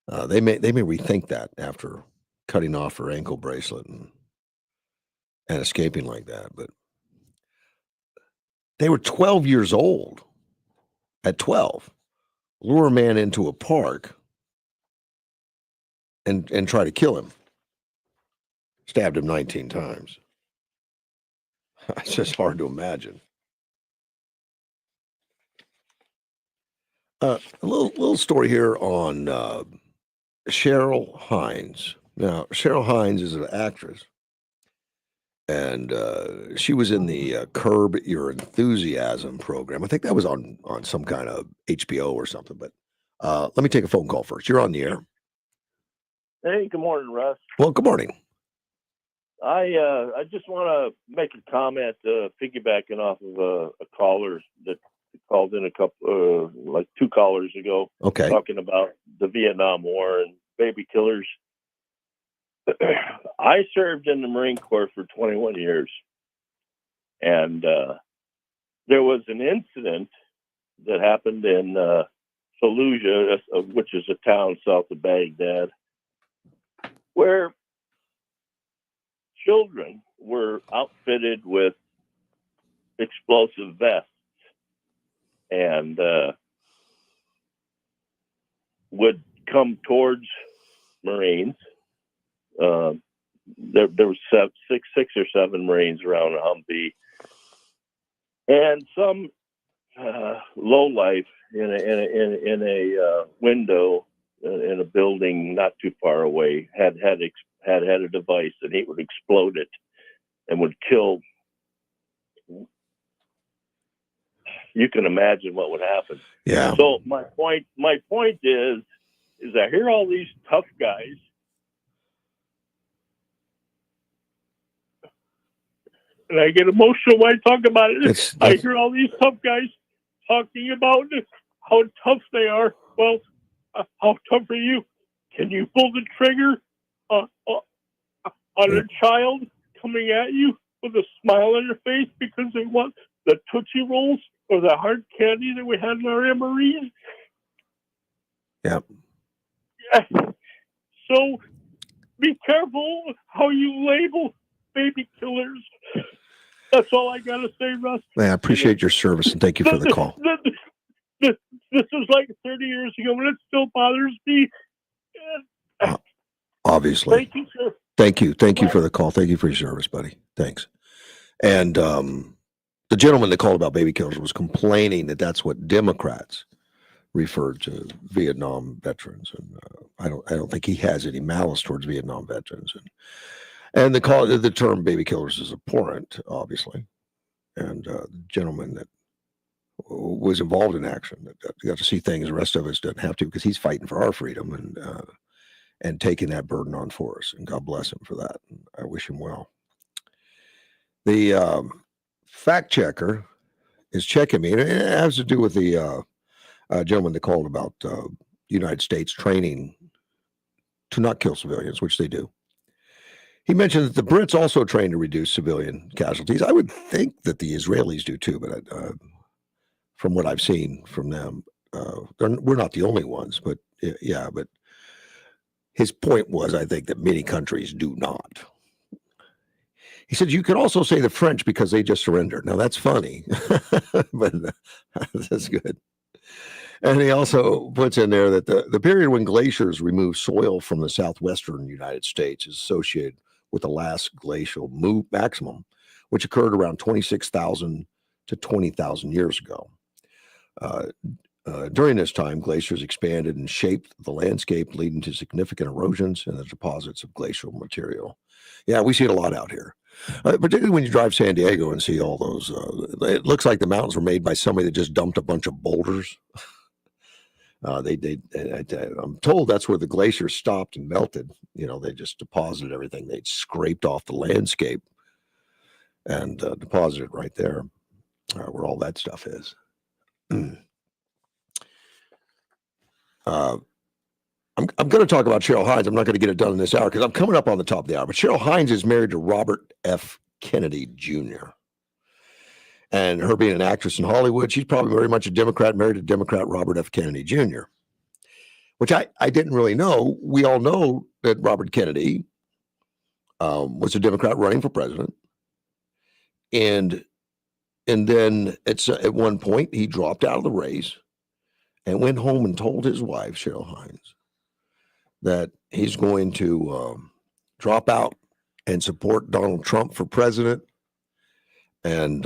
They may rethink that after cutting off her ankle bracelet and escaping like that. But they were 12 years old. At 12, lure a man into a park and try to kill him. Stabbed him 19 times. It's just hard to imagine. A little story here on Cheryl Hines. Now, Cheryl Hines is an actress, and she was in the Curb Your Enthusiasm program. I think that was on some kind of HBO or something. But let me take a phone call first. You're on the air. Hey, good morning, Russ. Well, good morning. I just want to make a comment, piggybacking off of a caller that called in like 2 callers ago, okay, talking about the Vietnam War and baby killers. I served in the Marine Corps for 21 years, and there was an incident that happened in Fallujah, which is a town south of Baghdad, where children were outfitted with explosive vests and would come towards Marines. There was six or seven Marines around a Humvee, and some lowlife in a window in a building not too far away had a device, and he would explode it and would kill. You can imagine what would happen. Yeah. So my point is I hear all these tough guys, and I get emotional when I talk about it. I hear all these tough guys talking about how tough they are. Well, how tough are you? Can you pull the trigger on a child coming at you? with a smile on their face because they want the Tootsie Rolls or the hard candy that we had in our MREs. Yep. So be careful how you label baby killers. That's all I got to say, Russ. Man, I appreciate your service and thank you for the call. This was like 30 years ago, and it still bothers me. Obviously. Thank you, sir. Thank you. Thank you for the call. Thank you for your service, buddy. Thanks. And the gentleman that called about baby killers was complaining that that's what Democrats referred to Vietnam veterans, and I don't think he has any malice towards Vietnam veterans. And the term baby killers is abhorrent, obviously. And the gentleman that was involved in action that got to see things the rest of us doesn't have to, because he's fighting for our freedom and taking that burden on for us. And God bless him for that. And I wish him well. The fact checker is checking me, and it has to do with the gentleman that called about the United States training to not kill civilians, which they do. He mentioned that the Brits also train to reduce civilian casualties. I would think that the Israelis do too, but from what I've seen from them, we're not the only ones. But yeah, but his point was, I think, that many countries do not. He said, you could also say the French because they just surrendered. Now, that's funny, but that's good. And he also puts in there that the period when glaciers remove soil from the southwestern United States is associated with the last glacial maximum, which occurred around 26,000 to 20,000 years ago. During this time, glaciers expanded and shaped the landscape, leading to significant erosions in the deposits of glacial material. Yeah, we see it a lot out here. Particularly when you drive San Diego and see all those, it looks like the mountains were made by somebody that just dumped a bunch of boulders. I'm told that's where the glaciers stopped and melted. You know, they just deposited everything. They'd scraped off the landscape and deposited right there where all that stuff is. I'm going to talk about Cheryl Hines. I'm not going to get it done in this hour because I'm coming up on the top of the hour. But Cheryl Hines is married to Robert F. Kennedy Jr. And her being an actress in Hollywood, she's probably very much a Democrat, married to Democrat Robert F. Kennedy Jr., which I didn't really know. We all know that Robert Kennedy was a Democrat running for president. And then at one point, he dropped out of the race and went home and told his wife, Cheryl Hines, that he's going to drop out and support Donald Trump for president, and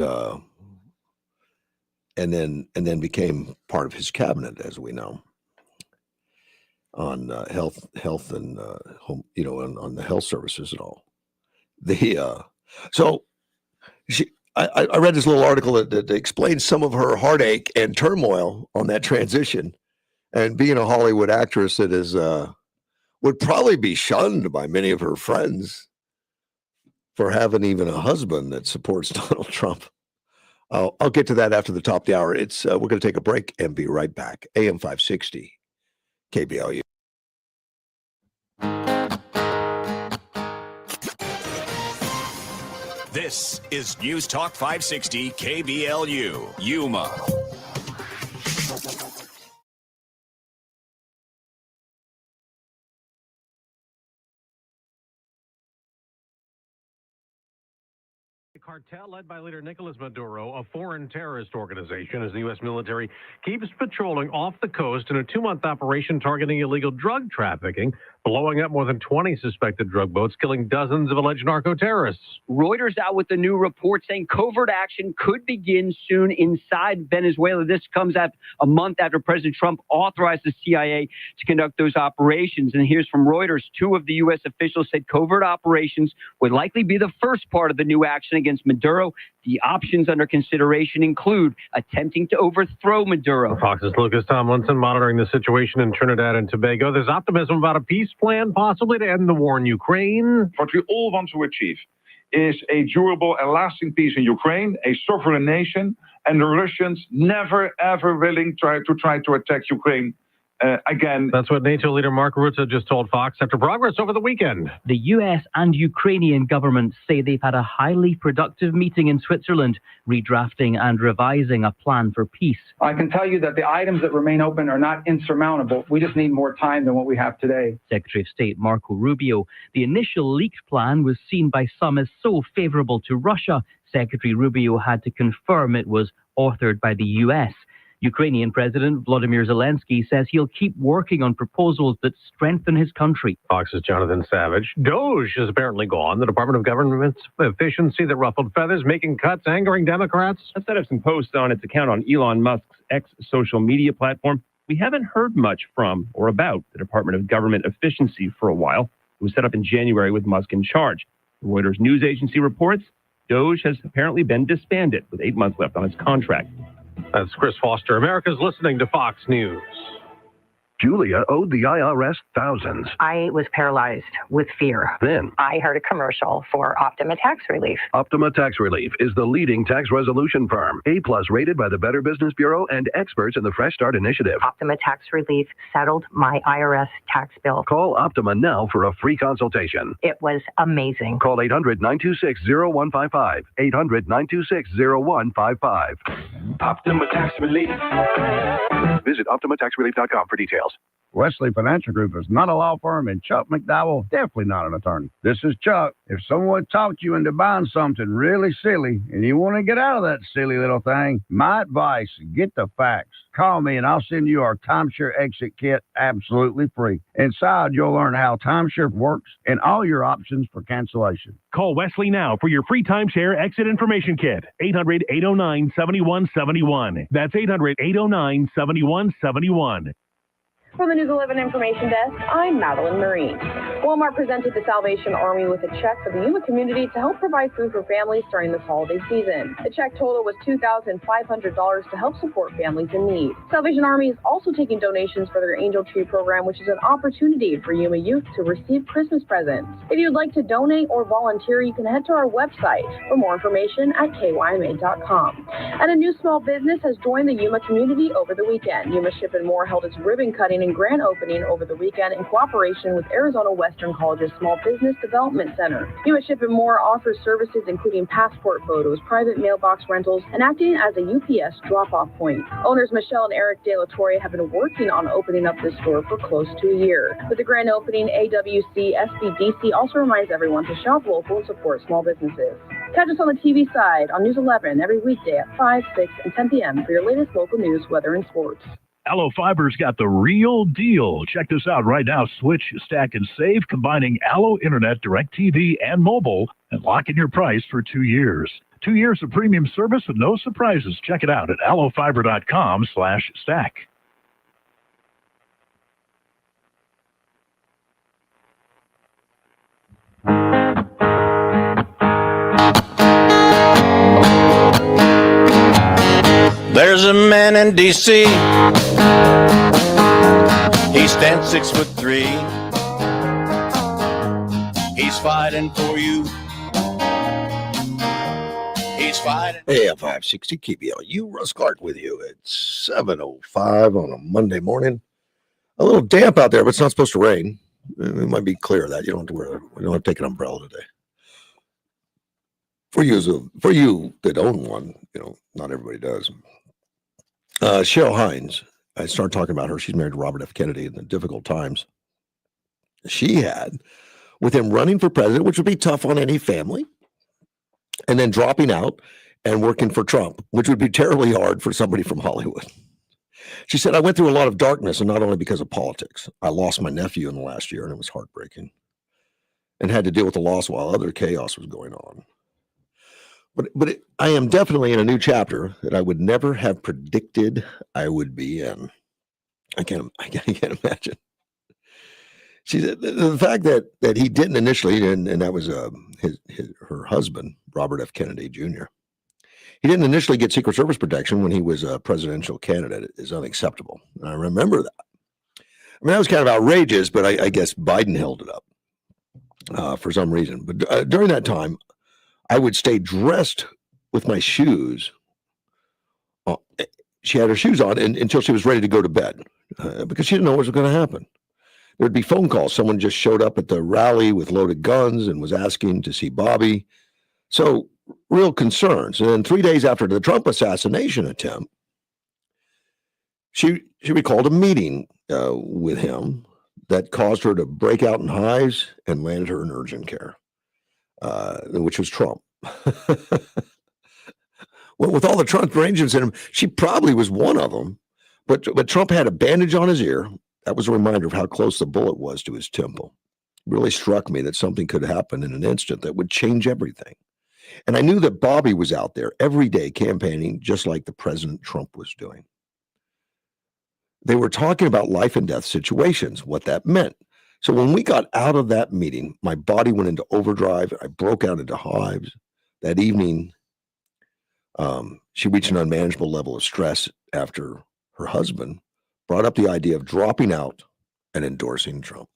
then became part of his cabinet, as we know, on health and home, on the health services and all. I read this little article that explains some of her heartache and turmoil on that transition, and being a Hollywood actress that is would probably be shunned by many of her friends for having even a husband that supports Donald Trump. I'll get to that after the top of the hour. We're going to take a break and be right back. AM 560, KBLU. This is News Talk 560 KBLU, Yuma. Cartel led by leader Nicolas Maduro, a foreign terrorist organization, as the U.S. military keeps patrolling off the coast in a 2-month operation targeting illegal drug trafficking, blowing up more than 20 suspected drug boats, killing dozens of alleged narco-terrorists. Reuters out with a new report saying covert action could begin soon inside Venezuela. This comes at a month after President Trump authorized the CIA to conduct those operations. And here's from Reuters. 2 of the U.S. officials said covert operations would likely be the first part of the new action against Maduro. The options under consideration include attempting to overthrow Maduro. Fox's Lucas Tomlinson monitoring the situation in Trinidad and Tobago. There's optimism about a peace plan possibly to end the war in Ukraine. What we all want to achieve is a durable and lasting peace in Ukraine, a sovereign nation, and the Russians never, ever willing to try to attack Ukraine again, That's what NATO leader Mark Rutte just told Fox after progress over the weekend. The US and Ukrainian governments say they've had a highly productive meeting in Switzerland, redrafting and revising a plan for peace. I can tell you that the items that remain open are not insurmountable. We just need more time than what we have today. Secretary of State Marco Rubio. The initial leaked plan was seen by some as so favorable to Russia. Secretary Rubio had to confirm it was authored by the US. Ukrainian President Volodymyr Zelensky says he'll keep working on proposals that strengthen his country. Fox's Jonathan Savage. Doge is apparently gone. The Department of Government Efficiency that ruffled feathers, making cuts, angering Democrats. Instead of some posts on its account on Elon Musk's X social media platform, we haven't heard much from or about the Department of Government Efficiency for a while. It was set up in January with Musk in charge. The Reuters news agency reports Doge has apparently been disbanded with 8 months left on its contract. That's Chris Foster. America's listening to Fox News. Julia owed the IRS thousands. I was paralyzed with fear. Then I heard a commercial for Optima Tax Relief. Optima Tax Relief is the leading tax resolution firm, A+ rated by the Better Business Bureau and experts in the Fresh Start Initiative. Optima Tax Relief settled my IRS tax bill. Call Optima now for a free consultation. It was amazing. Call 800-926-0155. 800-926-0155. Optima Tax Relief. Visit OptimaTaxRelief.com for details. Wesley Financial Group is not a law firm, and Chuck McDowell definitely not an attorney. This is Chuck. If someone talked you into buying something really silly and you want to get out of that silly little thing, my advice, get the facts. Call me and I'll send you our timeshare exit kit absolutely free. Inside, you'll learn how timeshare works and all your options for cancellation. Call Wesley now for your free timeshare exit information kit. 800-809-7171. That's 800-809-7171. From the News 11 Information Desk, I'm Madeline Marie. Walmart presented the Salvation Army with a check for the Yuma community to help provide food for families during this holiday season. The check total was $2,500 to help support families in need. Salvation Army is also taking donations for their Angel Tree program, which is an opportunity for Yuma youth to receive Christmas presents. If you'd like to donate or volunteer, you can head to our website for more information at kyma.com. And a new small business has joined the Yuma community over the weekend. Yuma Ship and More held its ribbon cutting and grand opening over the weekend in cooperation with Arizona Western College's Small Business Development Center. U.S. Ship and More offers services including passport photos, private mailbox rentals, and acting as a UPS drop-off point. Owners Michelle and Eric De La Torre have been working on opening up this store for close to a year. With the grand opening, AWC SBDC also reminds everyone to shop local and support small businesses. Catch us on the TV side on News 11 every weekday at 5, 6, and 10 p.m. for your latest local news, weather, and sports. Allo Fiber's got the real deal. Check this out right now. Switch, stack, and save, combining Allo Internet, DirecTV, and mobile, and lock in your price for 2 years. 2 years of premium service with no surprises. Check it out at allofiber.com/stack. There's a man in D.C. He stands 6'3". He's fighting for you. He's fighting. AM 560 KBLU, Russ Clark with you at 7:05 on a Monday morning. A little damp out there, but it's not supposed to rain. It might be clear that you don't have to take an umbrella today. For you that own one, not everybody does. Cheryl Hines, I started talking about her. She's married to Robert F. Kennedy in the difficult times she had with him running for president, which would be tough on any family, and then dropping out and working for Trump, which would be terribly hard for somebody from Hollywood. She said, I went through a lot of darkness, and not only because of politics. I lost my nephew in the last year, and it was heartbreaking, and had to deal with the loss while other chaos was going on. But I am definitely in a new chapter that I would never have predicted I would be in. I can't imagine. She said the fact that he didn't initially, and that was her husband, Robert F. Kennedy Jr. He didn't initially get Secret Service protection when he was a presidential candidate is unacceptable. And I remember that. I mean, that was kind of outrageous, but I guess Biden held it up for some reason. But during that time, I would stay dressed with my shoes. She had her shoes on until she was ready to go to bed. because she didn't know what was going to happen. There'd be phone calls. Someone just showed up at the rally with loaded guns and was asking to see Bobby. So real concerns. And then 3 days after the Trump assassination attempt, she recalled a meeting with him that caused her to break out in hives and landed her in urgent care, which was Trump. Well, with all the Trump arrangements in him, she probably was one of them. But Trump had a bandage on his ear. That was a reminder of how close the bullet was to his temple. It really struck me that something could happen in an instant that would change everything. And I knew that Bobby was out there every day campaigning just like the President Trump was doing. They were talking about life and death situations, what that meant. So when we got out of that meeting, my body went into overdrive. I broke out into hives. That evening, she reached an unmanageable level of stress after her husband brought up the idea of dropping out and endorsing Trump.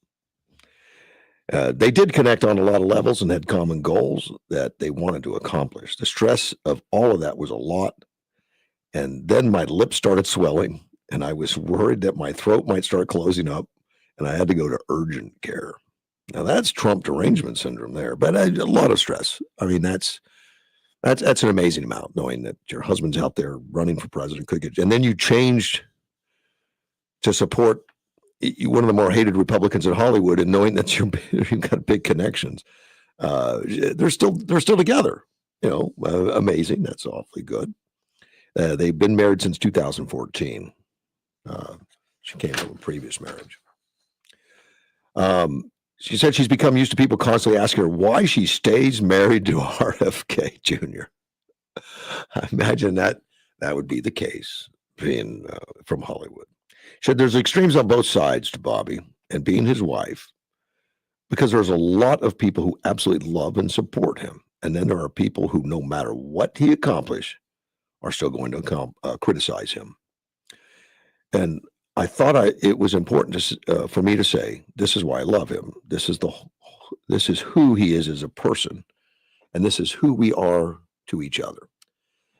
They did connect on a lot of levels and had common goals that they wanted to accomplish. The stress of all of that was a lot. And then my lips started swelling, and I was worried that my throat might start closing up, and I had to go to urgent care. Now, that's Trump derangement syndrome there, but a lot of stress. I mean, that's an amazing amount, knowing that your husband's out there running for president, and then you changed to support one of the more hated Republicans in Hollywood, and knowing that you've got big connections. They're still together. Amazing. That's awfully good. They've been married since 2014. She came from a previous marriage. She said she's become used to people constantly asking her why she stays married to RFK Jr. I imagine that would be the case, being from Hollywood. She said there's extremes on both sides to Bobby and being his wife, because there's a lot of people who absolutely love and support him. And then there are people who, no matter what he accomplished, are still going to criticize him. And I thought it was important for me to say, this is why I love him. This is who he is as a person. And this is who we are to each other.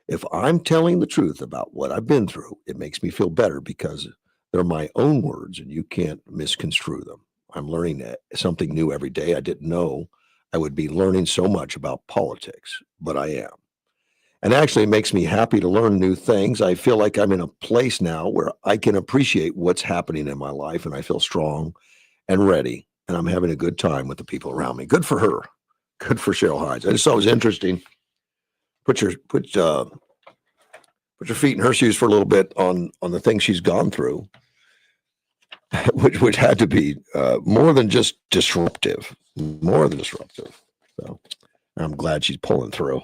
If I'm telling the truth about what I've been through, it makes me feel better because they're my own words and you can't misconstrue them. I'm learning something new every day. I didn't know I would be learning so much about politics, but I am. And actually, it makes me happy to learn new things. I feel like I'm in a place now where I can appreciate what's happening in my life, and I feel strong and ready, and I'm having a good time with the people around me. Good for her. Good for Cheryl Hines. I just thought it was interesting. Put your feet in her shoes for a little bit on the things she's gone through, which had to be more than just disruptive. More than disruptive. So I'm glad she's pulling through,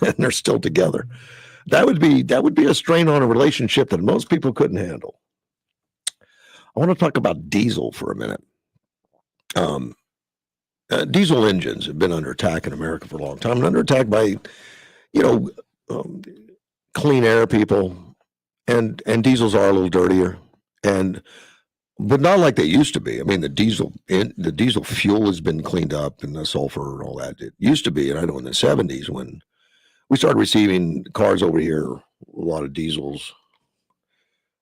and they're still together. That would be a strain on a relationship that most people couldn't handle. I want to talk about diesel for a minute. Diesel engines have been under attack in America for a long time, and under attack by, clean air people, and diesels are a little dirtier, but not like they used to be. I mean, the diesel fuel has been cleaned up, and the sulfur and all that. It used to be, and I know in the 70s when we started receiving cars over here, a lot of diesels,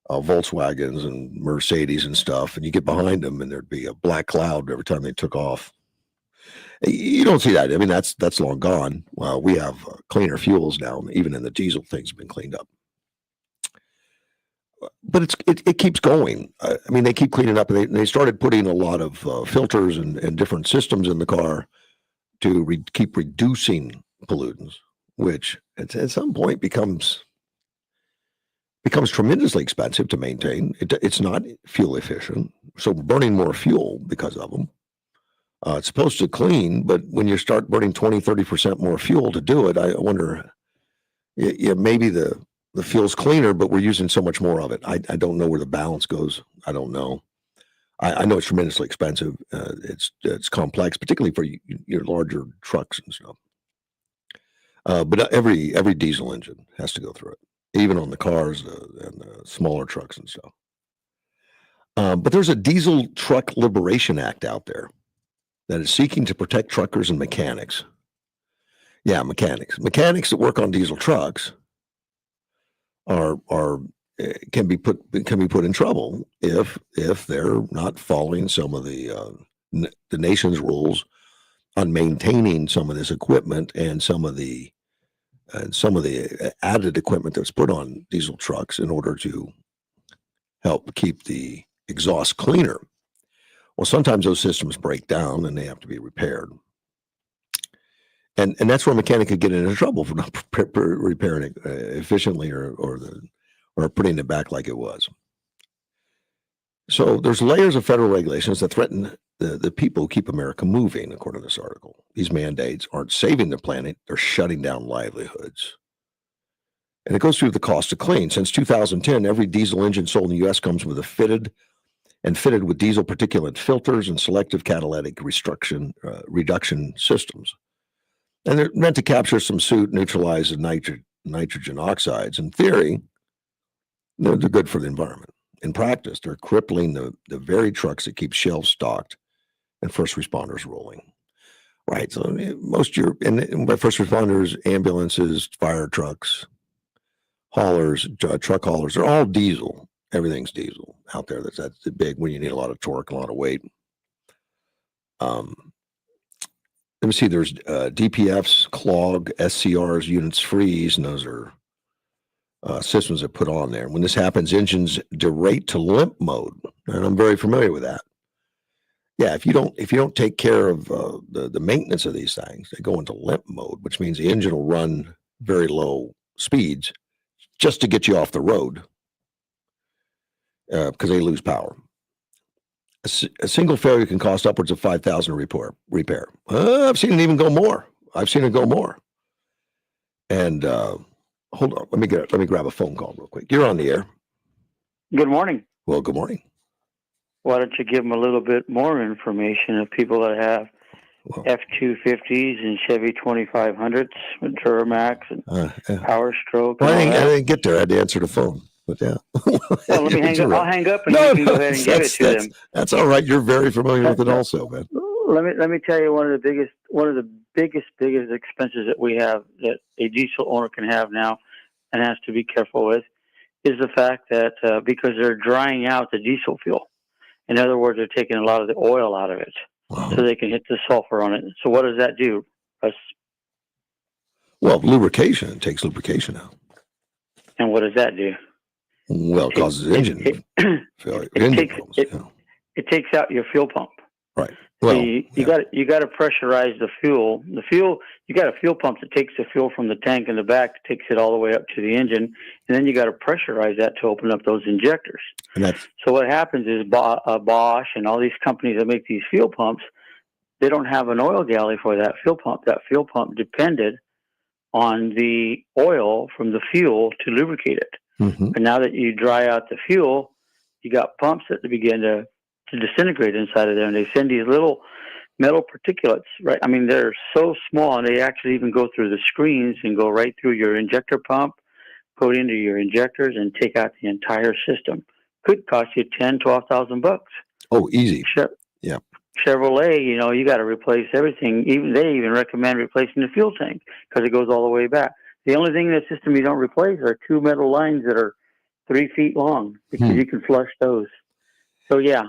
Volkswagens and Mercedes and stuff, and you get behind them, and there'd be a black cloud every time they took off. You don't see that. I mean, that's long gone. Well, we have cleaner fuels now. Even in the diesel, things have been cleaned up. But it keeps going. I mean, they keep cleaning up. And they started putting a lot of filters and different systems in the car to keep reducing pollutants, which at some point becomes tremendously expensive to maintain. It's not fuel efficient. So burning more fuel because of them. It's supposed to clean, but when you start burning 20, 30% more fuel to do it, I wonder, maybe the fuel's cleaner, but we're using so much more of it. I don't know where the balance goes. I don't know. I know it's tremendously expensive. It's complex, particularly for your larger trucks and stuff. But every diesel engine has to go through it, even on the cars and the smaller trucks and stuff. But there's a Diesel Truck Liberation Act out there that is seeking to protect truckers and mechanics. Yeah, mechanics that work on diesel trucks are can be put in trouble if they're not following some of the nation's rules on maintaining some of this equipment and some of the added equipment that's put on diesel trucks in order to help keep the exhaust cleaner. Well, sometimes those systems break down and they have to be repaired. And that's where a mechanic could get into trouble for not repairing it efficiently or putting it back like it was. So there's layers of federal regulations that threaten the people who keep America moving, according to this article. These mandates aren't saving the planet, they're shutting down livelihoods. And it goes through the cost to clean. Since 2010, every diesel engine sold in the U.S. comes with fitted with diesel particulate filters and selective catalytic reduction systems. And they're meant to capture some soot, neutralize the nitrogen oxides. In theory, they're good for the environment. In practice, they're crippling the very trucks that keep shelves stocked and first responders rolling. Right. So most by first responders, ambulances, fire trucks, haulers, truck haulers, they're all diesel. Everything's diesel out there. That's big when you need a lot of torque, a lot of weight. Let me see, there's DPFs, clog, SCRs, units freeze, and those are systems that put on there. When this happens, engines derate to limp mode, and I'm very familiar with that. Yeah, if you don't take care of the maintenance of these things, they go into limp mode, which means the engine will run very low speeds just to get you off the road because they lose power. A single failure can cost upwards of $5,000 to repair. I've seen it even go more. I've seen it go more. And hold on, let me grab a phone call real quick. You're on the air. Good morning. Well, good morning. Why don't you give them a little bit more information of people that have F-250s and Chevy 2500s with Duramax and Power Stroke? Well, I didn't get there. I had to answer the phone. But yeah. Well, let me hang up. I'll hang up and you can go ahead and give it to them. That's all right. You're very familiar with it also, man. Let me tell you one of the biggest expenses that we have that a diesel owner can have now and has to be careful with is the fact that because they're drying out the diesel fuel. In other words, they're taking a lot of the oil out of it so they can hit the sulfur on it. So what does that do, Russ? Well, lubrication. It takes lubrication out. And what does that do? Well, it causes engine failure. It takes out your fuel pump. Right. Well, so you got to pressurize the fuel. You got a fuel pump that takes the fuel from the tank in the back, takes it all the way up to the engine, and then you got to pressurize that to open up those injectors. So what happens is Bosch and all these companies that make these fuel pumps, they don't have an oil galley for that fuel pump. That fuel pump depended on the oil from the fuel to lubricate it. Mm-hmm. And now that you dry out the fuel, you got pumps that begin to disintegrate inside of there, and they send these little metal particulates, right? I mean, they're so small, and they actually even go through the screens and go right through your injector pump, go into your injectors, and take out the entire system. Could cost you $10,000-$12,000. Oh, easy. Yeah. Chevrolet, you got to replace everything. They even recommend replacing the fuel tank because it goes all the way back. The only thing in the system you don't replace are two metal lines that are 3 feet long because you can flush those. So yeah,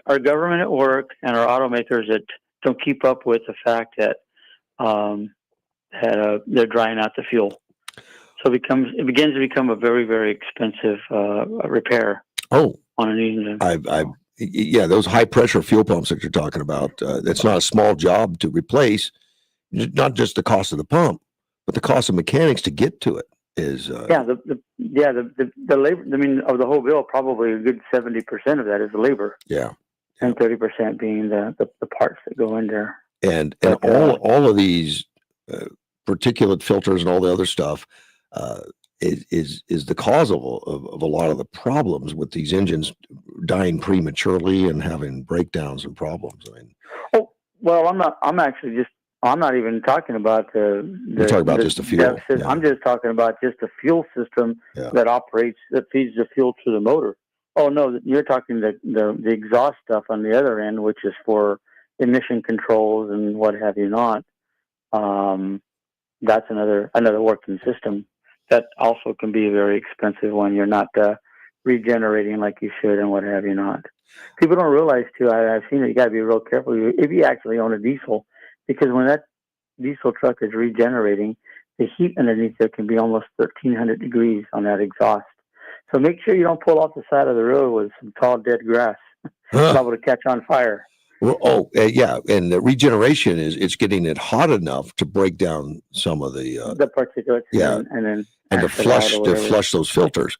our government at work and our automakers that don't keep up with the fact that they're drying out the fuel. So it begins to become a very, very expensive repair. Oh, on an engine. Yeah, those high pressure fuel pumps that you're talking about. It's not a small job to replace. Not just the cost of the pump, but the cost of mechanics to get to it is. The labor. I mean, of the whole bill, probably a good 70% of that is the labor. Yeah. And 30% being the parts that go in there. And all of these particulate filters and all the other stuff is the cause of a lot of the problems with these engines dying prematurely and having breakdowns and problems. I mean, I'm not even talking about you're talking about just the fuel. Yeah. I'm just talking about just the fuel system that feeds the fuel to the motor. Oh no, you're talking the exhaust stuff on the other end, which is for emission controls and what have you not. That's another working system that also can be a very expensive when you're not regenerating like you should and what have you not. People don't realize too. I've seen it. You got to be real careful if you actually own a diesel, because when that diesel truck is regenerating, the heat underneath there can be almost 1,300 degrees on that exhaust. So make sure you don't pull off the side of the road with some tall dead grass, liable to catch on fire. Well, yeah, and the regeneration is it's getting it hot enough to break down some of the particulates, yeah, and to flush those filters.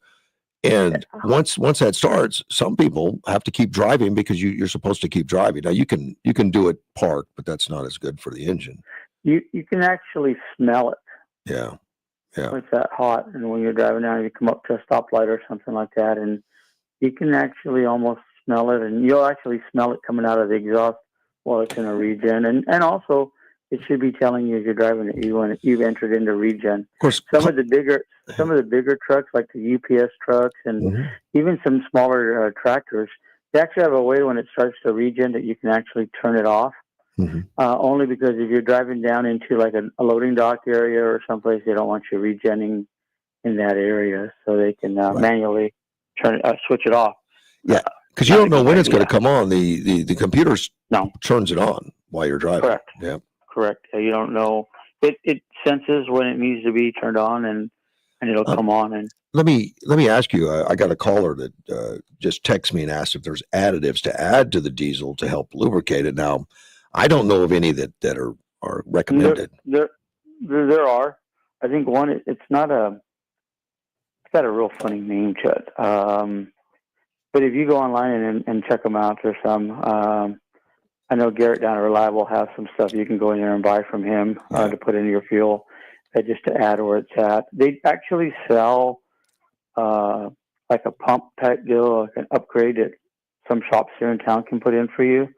And once that starts, some people have to keep driving because you're supposed to keep driving. Now you can do it parked, but that's not as good for the engine. You can actually smell it. Yeah. Yeah. It's that hot, and when you're driving down, you come up to a stoplight or something like that, and you can actually almost smell it, and you'll actually smell it coming out of the exhaust while it's in a regen, and also it should be telling you as you're driving that you've entered into regen. Of course, some of the bigger trucks, like the UPS trucks, and even some smaller tractors, they actually have a way when it starts to regen that you can actually turn it off. Only because if you're driving down into like a loading dock area or someplace, they don't want you regenning in that area, so they can manually switch it off. Yeah, because you don't know when it's going to come on. The computer turns it on while you're driving. Correct. Yeah. Correct. You don't know. It senses when it needs to be turned on, and it'll come on. And let me ask you. I got a caller that just texted me and asked if there's additives to add to the diesel to help lubricate it. Now, I don't know of any that are recommended. There are. I think one. It's got a real funny name to it. But if you go online and check them out, there's some. I know Garrett down at Reliable has some stuff you can go in there and buy from him to put in your fuel, just to add where it's at. They actually sell like a pump type deal, like an upgrade that some shops here in town can put in for you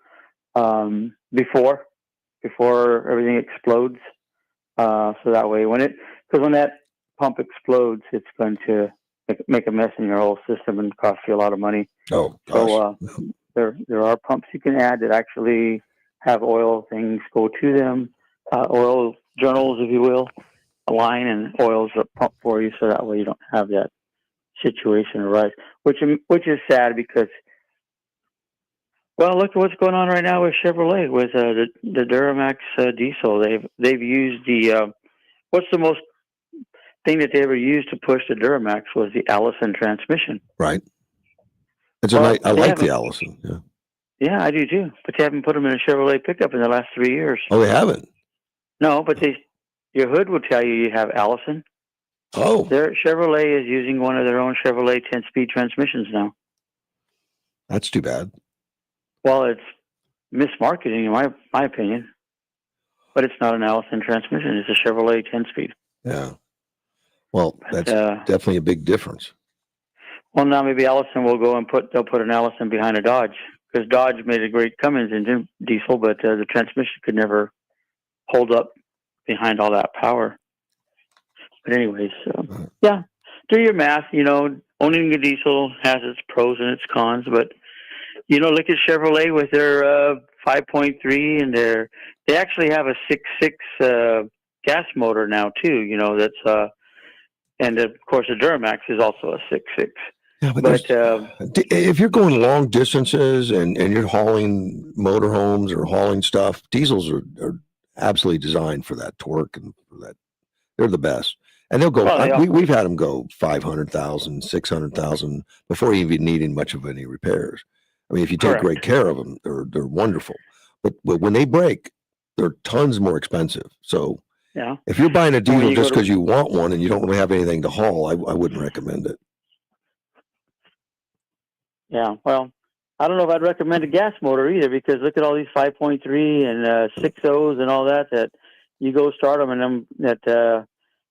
before everything explodes. So that way, when that pump explodes, it's going to make a mess in your whole system and cost you a lot of money. Oh, gosh. So there are pumps you can add that actually have oil things go to them, oil journals, if you will, a line, and oils are pumped for you, so that way you don't have that situation arise. Which is sad because, well, look at what's going on right now with Chevrolet with the Duramax diesel. They've used the what's the most thing that they ever used to push the Duramax was the Allison transmission. Right. I like the Allison. Yeah. Yeah, I do too. But they haven't put them in a Chevrolet pickup in the last 3 years. Oh, they haven't? No, but your hood will tell you have Allison. Oh. Chevrolet is using one of their own Chevrolet 10-speed transmissions now. That's too bad. Well, it's mismarketing in my opinion. But it's not an Allison transmission. It's a Chevrolet 10-speed. Yeah. Well, that's definitely a big difference. Well, now maybe Allison will go and they'll put an Allison behind a Dodge, because Dodge made a great Cummins engine diesel, but the transmission could never hold up behind all that power. But anyways, yeah, do your math. Owning a diesel has its pros and its cons, but look at Chevrolet with their 5.3, and they actually have a 6.6 gas motor now too. That's and of course the Duramax is also a 6.6. Yeah, but if you're going long distances and you're hauling motorhomes or hauling stuff, diesels are absolutely designed for that torque and for that. They're the best. And they'll go, we've had them go 500,000, 600,000 before even needing much of any repairs. I mean, if you take great care of them, they're wonderful. But when they break, they're tons more expensive. So if you're buying a diesel just because you want one and you don't really have anything to haul, I wouldn't recommend it. Yeah, well, I don't know if I'd recommend a gas motor either, because look at all these 5.3 and 6.0s and all that you go start them and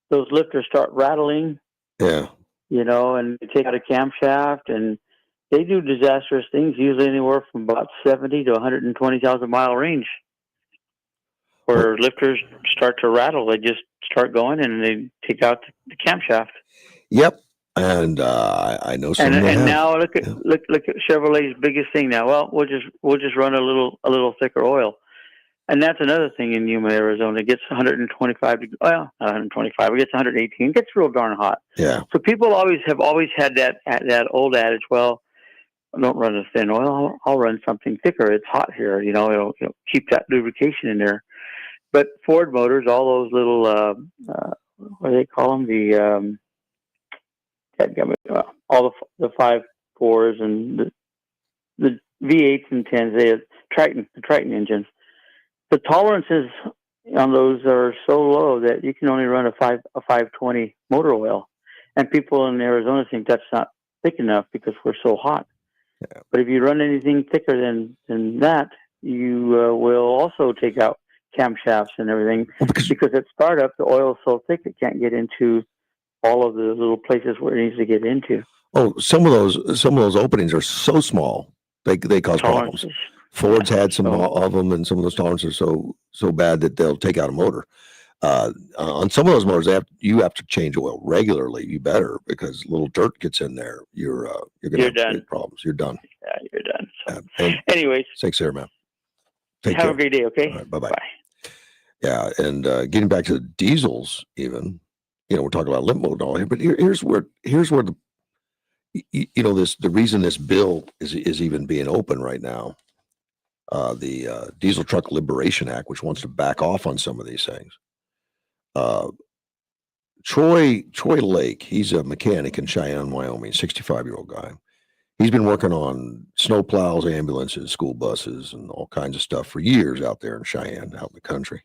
those lifters start rattling. Yeah. And they take out a camshaft, and they do disastrous things, usually anywhere from about 70 to 120,000 mile range, where lifters start to rattle. They just start going and they take out the camshaft. Yep. And I know some. And now look at Chevrolet's biggest thing now. Well, we'll just run a little thicker oil. And that's another thing in Yuma, Arizona. It gets 125. Well, not 125. It gets 118. It gets real darn hot. Yeah. So people have always had that old adage. Well, I don't run a thin oil. I'll run something thicker. It's hot here. It'll keep that lubrication in there. But Ford motors, all those little what do they call them? All the 5.4s and the V8s and 10s. The Triton engines. The tolerances on those are so low that you can only run a 520 motor oil, and people in Arizona think that's not thick enough because we're so hot. Yeah. But if you run anything thicker than that, you will also take out camshafts and everything, because at startup the oil is so thick it can't get into all of the little places where it needs to get into. Oh, some of those openings are so small they cause problems. Ford's had some of them, and some of those tolerances are so bad that they'll take out a motor. On some of those motors, you have to change oil regularly. You better, because little dirt gets in there. You're gonna have done. big problems. You're done. Yeah, you're done. So, And anyways, thanks, there, man. Take have care. a great day. Okay. All right, bye. Yeah, and getting back to the diesels, even we're talking about limp mode and all here, but here's where the the reason this bill is even being open right now. The Diesel Truck Liberation Act, which wants to back off on some of these things. Troy Lake, he's a mechanic in Cheyenne, Wyoming, 65-year-old guy. He's been working on snow plows, ambulances, school buses, and all kinds of stuff for years out there in Cheyenne, out in the country,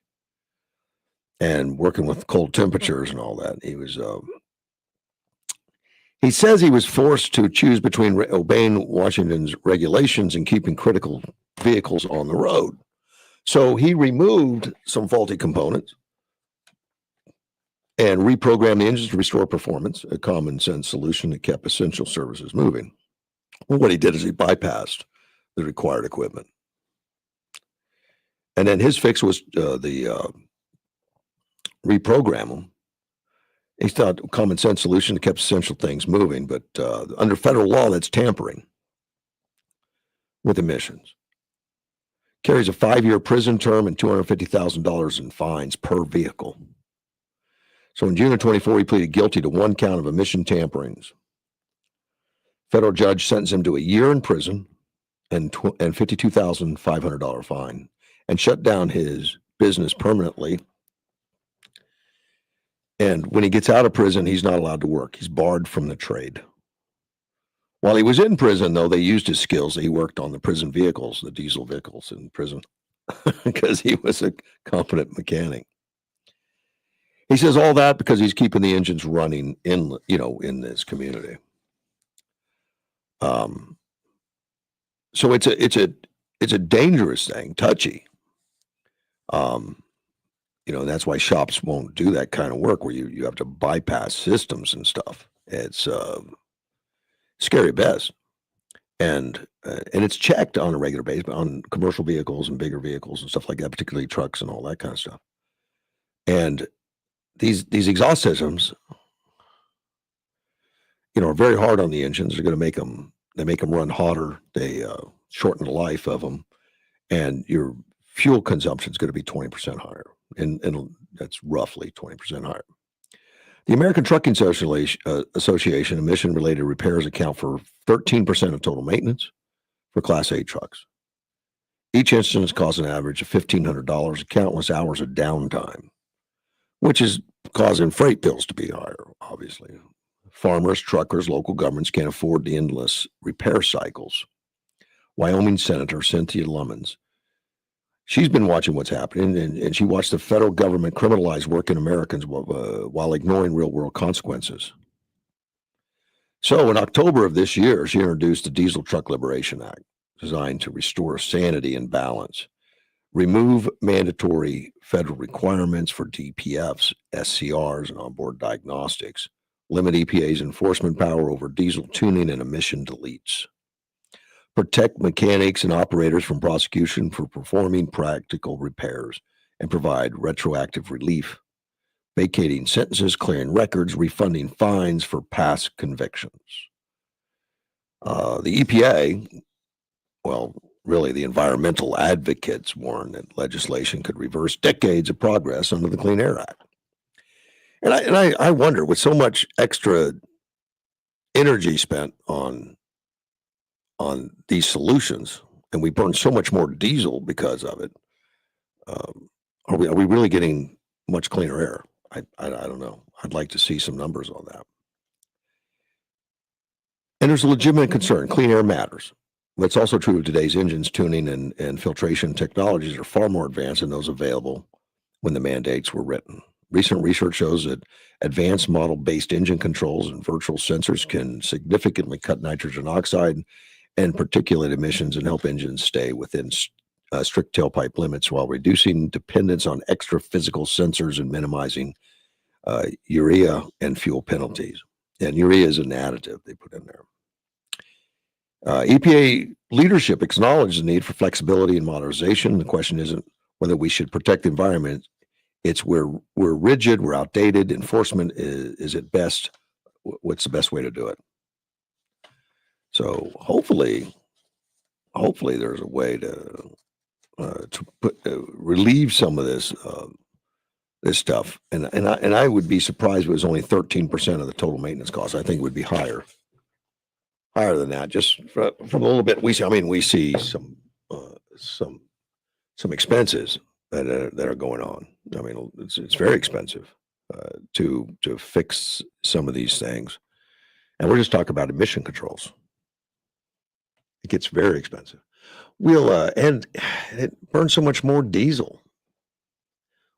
and working with cold temperatures and all that. He says he was forced to choose between obeying Washington's regulations and keeping critical vehicles on the road. So he removed some faulty components and reprogrammed the engines to restore performance, a common sense solution that kept essential services moving. Well, what he did is he bypassed the required equipment. And then his fix was reprogram them. He thought common sense solution that kept essential things moving, but under federal law, that's tampering with emissions. Carries a 5-year prison term and $250,000 in fines per vehicle. So in June of 24, he pleaded guilty to 1 count of emission tamperings. Federal judge sentenced him to a year in prison and $52,500 fine, and shut down his business permanently. And when he gets out of prison, he's not allowed to work. He's barred from the trade. While he was in prison, though, they used his skills. He worked on the prison vehicles, the diesel vehicles in prison, because he was a competent mechanic. He says all that because he's keeping the engines running in this community. So it's a dangerous thing, touchy. And that's why shops won't do that kind of work where you have to bypass systems and stuff. It's scary at best. And it's checked on a regular basis on commercial vehicles and bigger vehicles and stuff like that, particularly trucks and all that kind of stuff. And these exhaust systems, are very hard on the engines. They're going to make them run hotter. They shorten the life of them, and your fuel consumption is going to be 20% higher, and that's roughly 20% higher. The American Trucking Association emission-related repairs account for 13% of total maintenance for Class 8 trucks. Each instance costs an average of $1,500, countless hours of downtime, which is causing freight bills to be higher, obviously. Farmers, truckers, local governments can't afford the endless repair cycles. Wyoming Senator Cynthia Lemons, she's been watching what's happening, and she watched the federal government criminalize working Americans while ignoring real-world consequences. So in October of this year, she introduced the Diesel Truck Liberation Act, designed to restore sanity and balance, remove mandatory federal requirements for DPFs, SCRs, and onboard diagnostics, limit EPA's enforcement power over diesel tuning and emission deletes, protect mechanics and operators from prosecution for performing practical repairs, and provide retroactive relief, vacating sentences, clearing records, refunding fines for past convictions. The EPA, well, really, the environmental advocates warn that legislation could reverse decades of progress under the Clean Air Act. And I wonder, with so much extra energy spent on these solutions, and we burn so much more diesel because of it, are we really getting much cleaner air? I don't know. I'd like to see some numbers on that. And there's a legitimate concern. Clean air matters. That's also true of today's engines. Tuning and filtration technologies are far more advanced than those available when the mandates were written. Recent research shows that advanced model-based engine controls and virtual sensors can significantly cut nitrogen oxide and particulate emissions and help engines stay within strict tailpipe limits while reducing dependence on extra physical sensors and minimizing urea and fuel penalties. And urea is an additive they put in there. EPA leadership acknowledged the need for flexibility and modernization. The question isn't whether we should protect the environment. It's we're rigid, we're outdated. Enforcement is at best. What's the best way to do it? So hopefully there's a way to relieve some of this stuff. And I would be surprised if it was only 13% of the total maintenance cost. I think it would be higher than that. Just from a little bit we see some expenses that are going on. I mean, it's very expensive to fix some of these things, and we're just talking about emission controls. It gets very expensive. And it burns so much more diesel.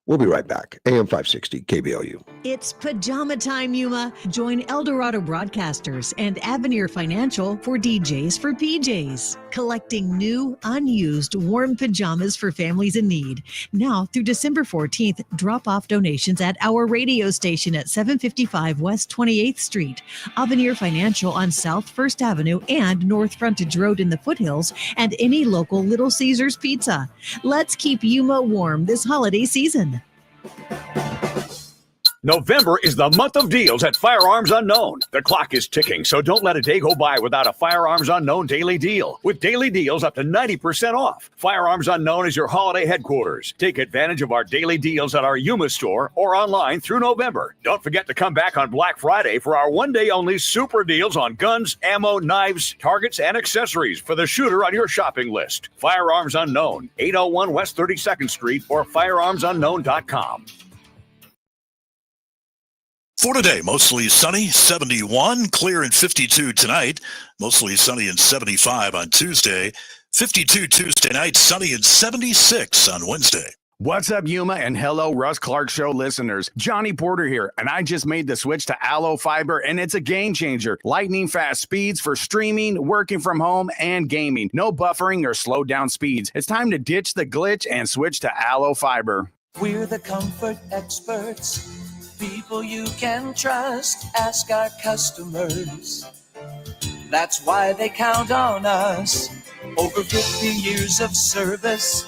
We'll be right back. AM 560 KBOU. It's pajama time, Yuma. Join Eldorado Broadcasters and Avenir Financial for DJs for PJs, collecting new, unused, warm pajamas for families in need. Now through December 14th, drop off donations at our radio station at 755 West 28th Street, Avenir Financial on South 1st Avenue and North Frontage Road in the foothills, and any local Little Caesars Pizza. Let's keep Yuma warm this holiday season. November is the month of deals at Firearms Unknown. The clock is ticking, so don't let a day go by without a Firearms Unknown daily deal. With daily deals up to 90% off. Firearms Unknown is your holiday headquarters. Take advantage of our daily deals at our Yuma store or online through November. Don't forget to come back on Black Friday for our one-day-only super deals on guns, ammo, knives, targets, and accessories for the shooter on your shopping list. Firearms Unknown, 801 West 32nd Street or firearmsunknown.com. For today, mostly sunny, 71, clear and 52 tonight, mostly sunny and 75 on Tuesday, 52 Tuesday night, sunny and 76 on Wednesday. What's up, Yuma, and hello, Russ Clark Show listeners. Johnny Porter here, and I just made the switch to Allo Fiber, and it's a game changer. Lightning fast speeds for streaming, working from home, and gaming. No buffering or slowed down speeds. It's time to ditch the glitch and switch to Allo Fiber. We're the comfort experts, people you can trust. Ask our customers. That's why they count on us. Over 50 years of service,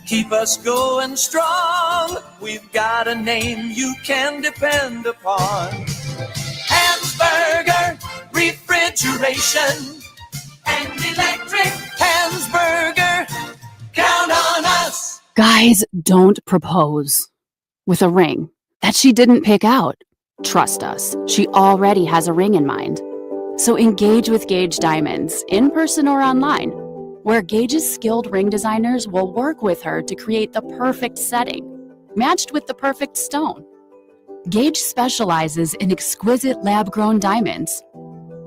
keep us going strong. We've got a name you can depend upon. Hansberger Refrigeration and Electric. Hansberger, count on us. Guys, don't propose with a ring that she didn't pick out. Trust us, she already has a ring in mind. So engage with Gage Diamonds, in person or online, where Gage's skilled ring designers will work with her to create the perfect setting, matched with the perfect stone. Gage specializes in exquisite lab-grown diamonds.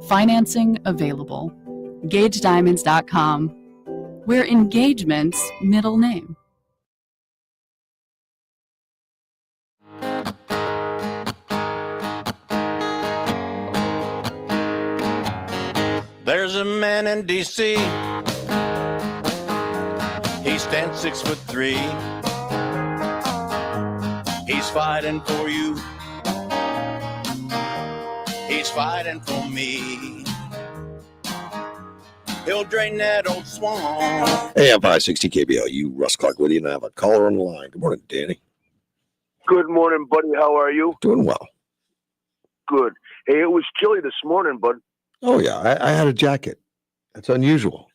Financing available. GageDiamonds.com. We're engagement's middle name. There's a man in D.C. He stands 6'3". He's fighting for you. He's fighting for me. He'll drain that old swamp. AM 560 KBOU, Russ Clark with you, and I have a caller on the line. Good morning, Danny. Good morning, buddy. How are you? Doing well. Good. Hey, it was chilly this morning, bud. Oh, yeah. I had a jacket. That's unusual.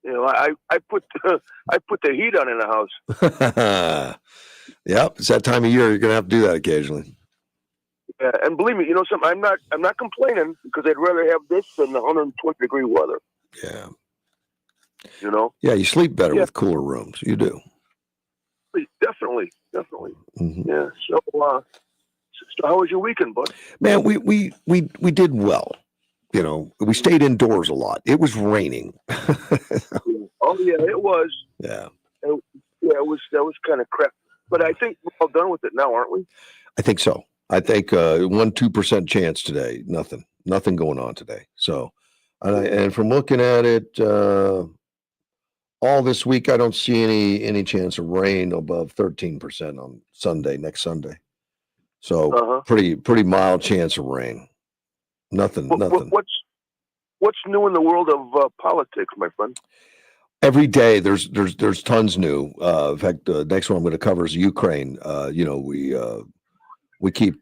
You know, I put I put the heat on in the house. Yep, it's that time of year. You're going to have to do that occasionally. Yeah, and believe me, you know something. I'm not complaining because I'd rather have this than the 120-degree weather. Yeah. You know. Yeah, you sleep better with cooler rooms. You do. Definitely. Yeah. So, so how was your weekend, bud? Man, we did well. You know, we stayed indoors a lot. It was raining. Oh yeah, it was. Yeah. That was kind of crap. But I think we're all done with it now, aren't we? I think so. I think 1-2% chance today. Nothing going on today. So, and from looking at it, all this week, I don't see any chance of rain above 13% on next Sunday. So pretty mild chance of rain. Nothing. What's new in the world of politics, my friend? Every day there's tons new. In fact, the next one I'm going to cover is Ukraine. You know, we keep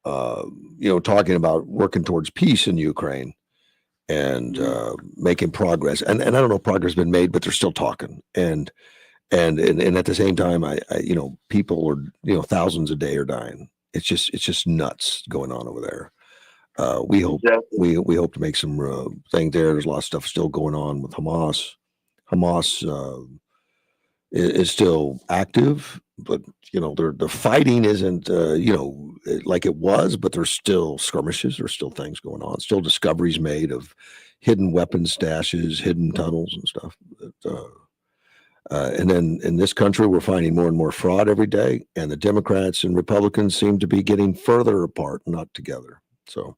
talking about working towards peace in Ukraine and making progress. And I don't know if progress has been made, but they're still talking. And at the same time, I people are thousands a day are dying. It's just nuts going on over there. We hope we hope to make some things there. There's a lot of stuff still going on with Hamas. Hamas is still active, but the fighting isn't like it was. But there's still skirmishes. There's still things going on. Still discoveries made of hidden weapons stashes, hidden tunnels, and stuff. And then in this country, we're finding more and more fraud every day, and the Democrats and Republicans seem to be getting further apart, not together. So,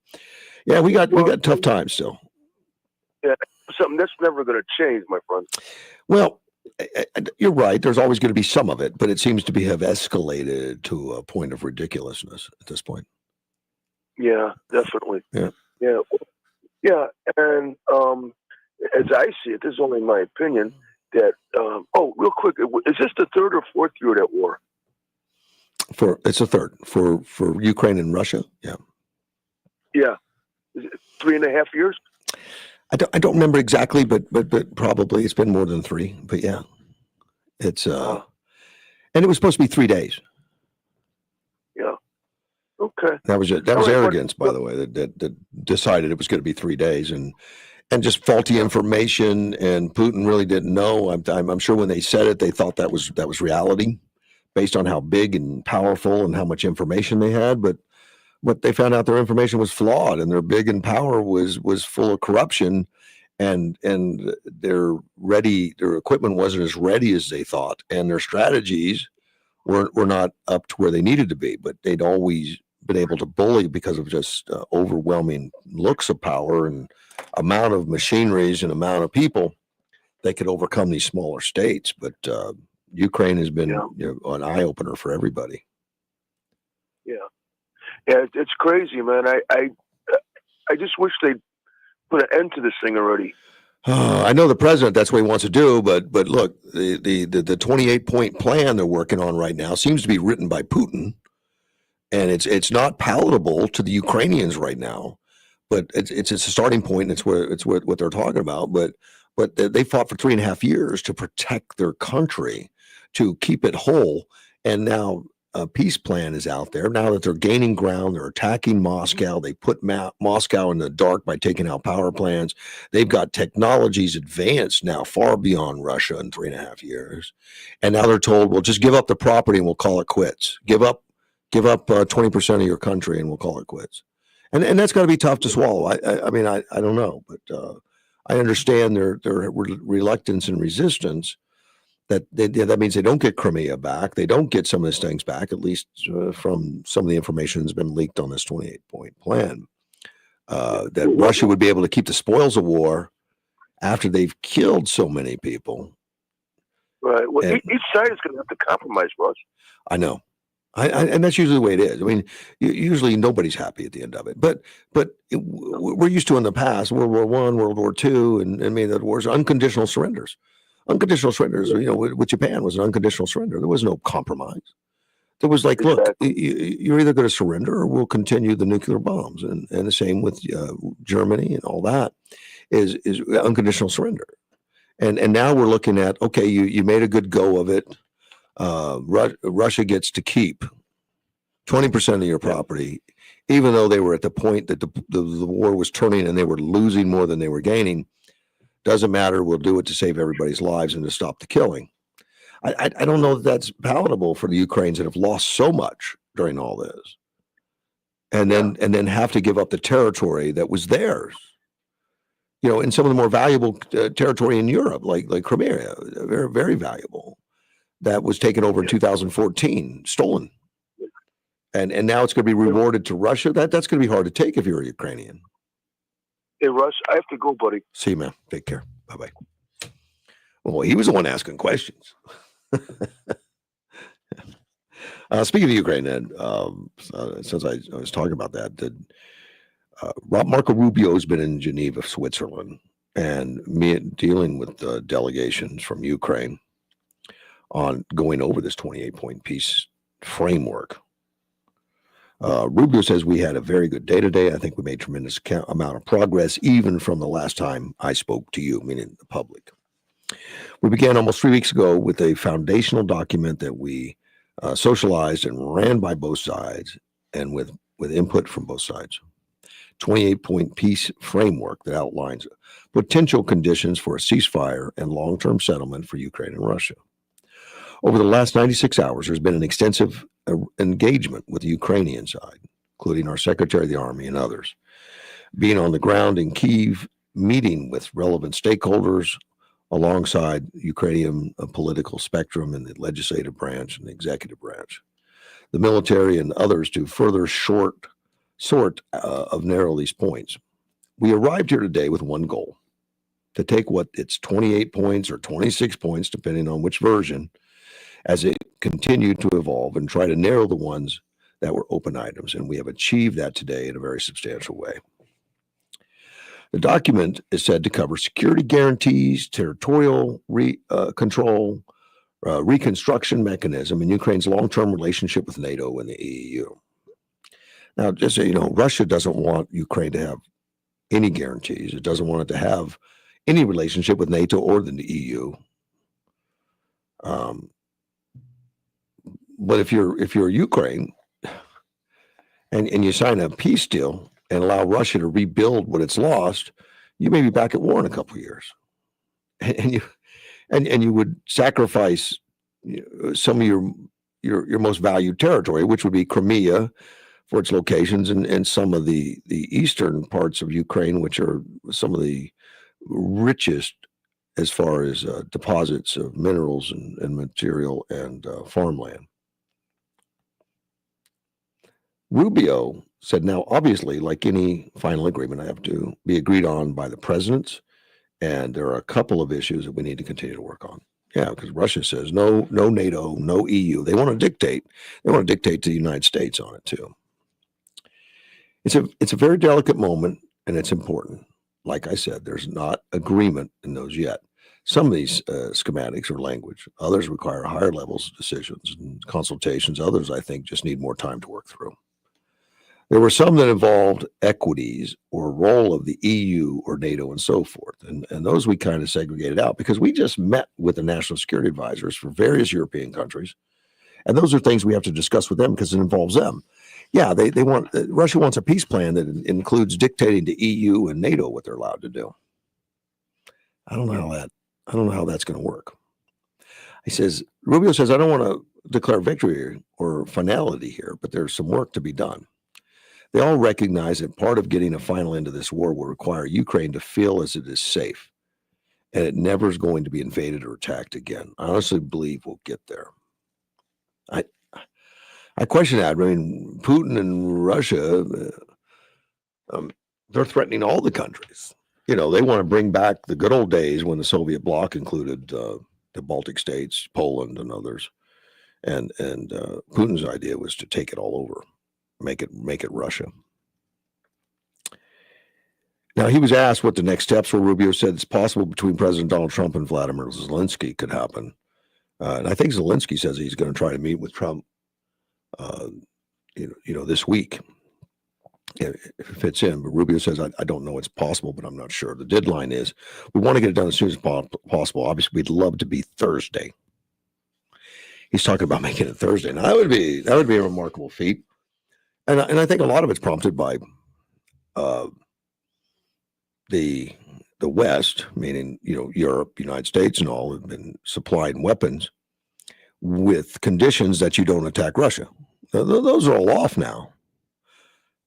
yeah, we got tough times still. Yeah, something that's never going to change, my friend. Well, you're right. There's always going to be some of it, but it seems to have escalated to a point of ridiculousness at this point. Yeah, definitely. Yeah. And as I see it, this is only my opinion. That real quick, is this the third or fourth year at war? It's a third for Ukraine and Russia. Yeah. Yeah. Is it 3.5 years? I don't remember exactly, but probably it's been more than 3. But yeah, it's and it was supposed to be 3 days. Yeah. Okay. That was arrogance, by the way, that decided it was going to be 3 days and just faulty information. And Putin really didn't know. I'm sure when they said it, they thought that was reality, based on how big and powerful and how much information they had. But what they found out, their information was flawed, and their big and power was full of corruption, and their equipment wasn't as ready as they thought, and their strategies were not up to where they needed to be. But they'd always been able to bully because of just overwhelming looks of power and amount of machineries and amount of people. They could overcome these smaller states. But Ukraine has been an eye opener for everybody. Yeah. Yeah, it's crazy, man. I just wish they'd put an end to this thing already. I know the president, that's what he wants to do, but look, the 28-point plan they're working on right now seems to be written by Putin, and it's not palatable to the Ukrainians right now, but it's a starting point. And it's what they're talking about. But they fought for 3.5 years to protect their country, to keep it whole, and now a peace plan is out there. Now that they're gaining ground, they're attacking Moscow. They put Moscow in the dark by taking out power plants. They've got technologies advanced now far beyond Russia in 3.5 years. And now they're told, well, just give up the property and we'll call it quits. Give up 20% of your country and we'll call it quits. And that's got to be tough to swallow. I mean, I don't know, but I understand their reluctance and resistance. That means they don't get Crimea back. They don't get some of these things back, at least from some of the information that's been leaked on this 28-point plan. That Russia would be able to keep the spoils of war after they've killed so many people. Right. Well, each side is going to have to compromise, Russ. I know. And that's usually the way it is. I mean, usually nobody's happy at the end of it. But we're used to in the past, World War I, World War II, and I mean, the wars, unconditional surrenders. Unconditional surrenders, with Japan was an unconditional surrender. There was no compromise. There was like, look, you're either going to surrender or we'll continue the nuclear bombs. And the same with Germany and all that is unconditional surrender. And now we're looking at, okay, you made a good go of it. Russia gets to keep 20% of your property, even though they were at the point that the war was turning and they were losing more than they were gaining. Doesn't matter. We'll do it to save everybody's lives and to stop the killing. I don't know that that's palatable for the Ukrainians that have lost so much during all this, and then have to give up the territory that was theirs. You know, in some of the more valuable territory in Europe, like Crimea, very, very valuable, that was taken over in 2014, stolen. And now it's going to be rewarded to Russia. That's going to be hard to take if you're a Ukrainian. Hey, Russ, I have to go, buddy. See you, man. Take care. Bye-bye. Well, he was the one asking questions. Speaking of Ukraine, Ed, since I was talking about that, Marco Rubio has been in Geneva, Switzerland, and dealing with delegations from Ukraine on going over this 28-point peace framework. Rubio says we had a very good day today. I think we made tremendous amount of progress, even from the last time I spoke to you, meaning the public. We began almost 3 weeks ago with a foundational document that we socialized and ran by both sides and with input from both sides. 28-point peace framework that outlines potential conditions for a ceasefire and long-term settlement for Ukraine and Russia. Over the last 96 hours, there's been an extensive engagement with the Ukrainian side, including our Secretary of the Army and others, being on the ground in Kyiv, meeting with relevant stakeholders alongside Ukrainian political spectrum in the legislative branch and the executive branch, the military and others to further narrow these points. We arrived here today with one goal: to take what it's 28 points or 26 points, depending on which version, as it continued to evolve and try to narrow the ones that were open items. And we have achieved that today in a very substantial way. The document is said to cover security guarantees, territorial control, reconstruction mechanism, and Ukraine's long-term relationship with NATO and the EU. Now, just so you know, Russia doesn't want Ukraine to have any guarantees. It doesn't want it to have any relationship with NATO or the EU. But if you're Ukraine and you sign a peace deal and allow Russia to rebuild what it's lost, you may be back at war in a couple of years, and you would sacrifice some of your most valued territory, which would be Crimea for its locations, and some of the eastern parts of Ukraine, which are some of the richest as far as deposits of minerals and material and farmland. Rubio said, now, obviously, like any final agreement, I have to be agreed on by the presidents, and there are a couple of issues that we need to continue to work on. Yeah, because Russia says no NATO, no EU. They want to dictate. They want to dictate to the United States on it too. It's a very delicate moment, and it's important. Like I said, there's not agreement in those yet. Some of these schematics are language. Others require higher levels of decisions and consultations. Others, I think, just need more time to work through. There were some that involved equities or role of the EU or NATO and so forth. And those we kind of segregated out because we just met with the national security advisors for various European countries. And those are things we have to discuss with them because it involves them. Yeah, they want Russia wants a peace plan that includes dictating to EU and NATO what they're allowed to do. I don't know how that's going to work. Rubio says, I don't want to declare victory or finality here, but there's some work to be done. They all recognize that part of getting a final end to this war will require Ukraine to feel as it is safe, and it never is going to be invaded or attacked again. I honestly believe we'll get there. I question that. I mean, Putin and Russia, they're threatening all the countries. You know, they want to bring back the good old days when the Soviet bloc included the Baltic states, Poland, and others. And Putin's idea was to take it all over. Make it Russia. Now, he was asked what the next steps were. Rubio said it's possible between President Donald Trump and Vladimir Zelensky could happen. And I think Zelensky says he's going to try to meet with Trump, this week. it fits in. But Rubio says, I don't know it's possible, but I'm not sure. The deadline is we want to get it done as soon as possible. Obviously, we'd love to be Thursday. He's talking about making it Thursday. Now, that would be a remarkable feat. And I think a lot of it's prompted by the West, meaning, Europe, United States, and all have been supplying weapons with conditions that you don't attack Russia. Those are all off now.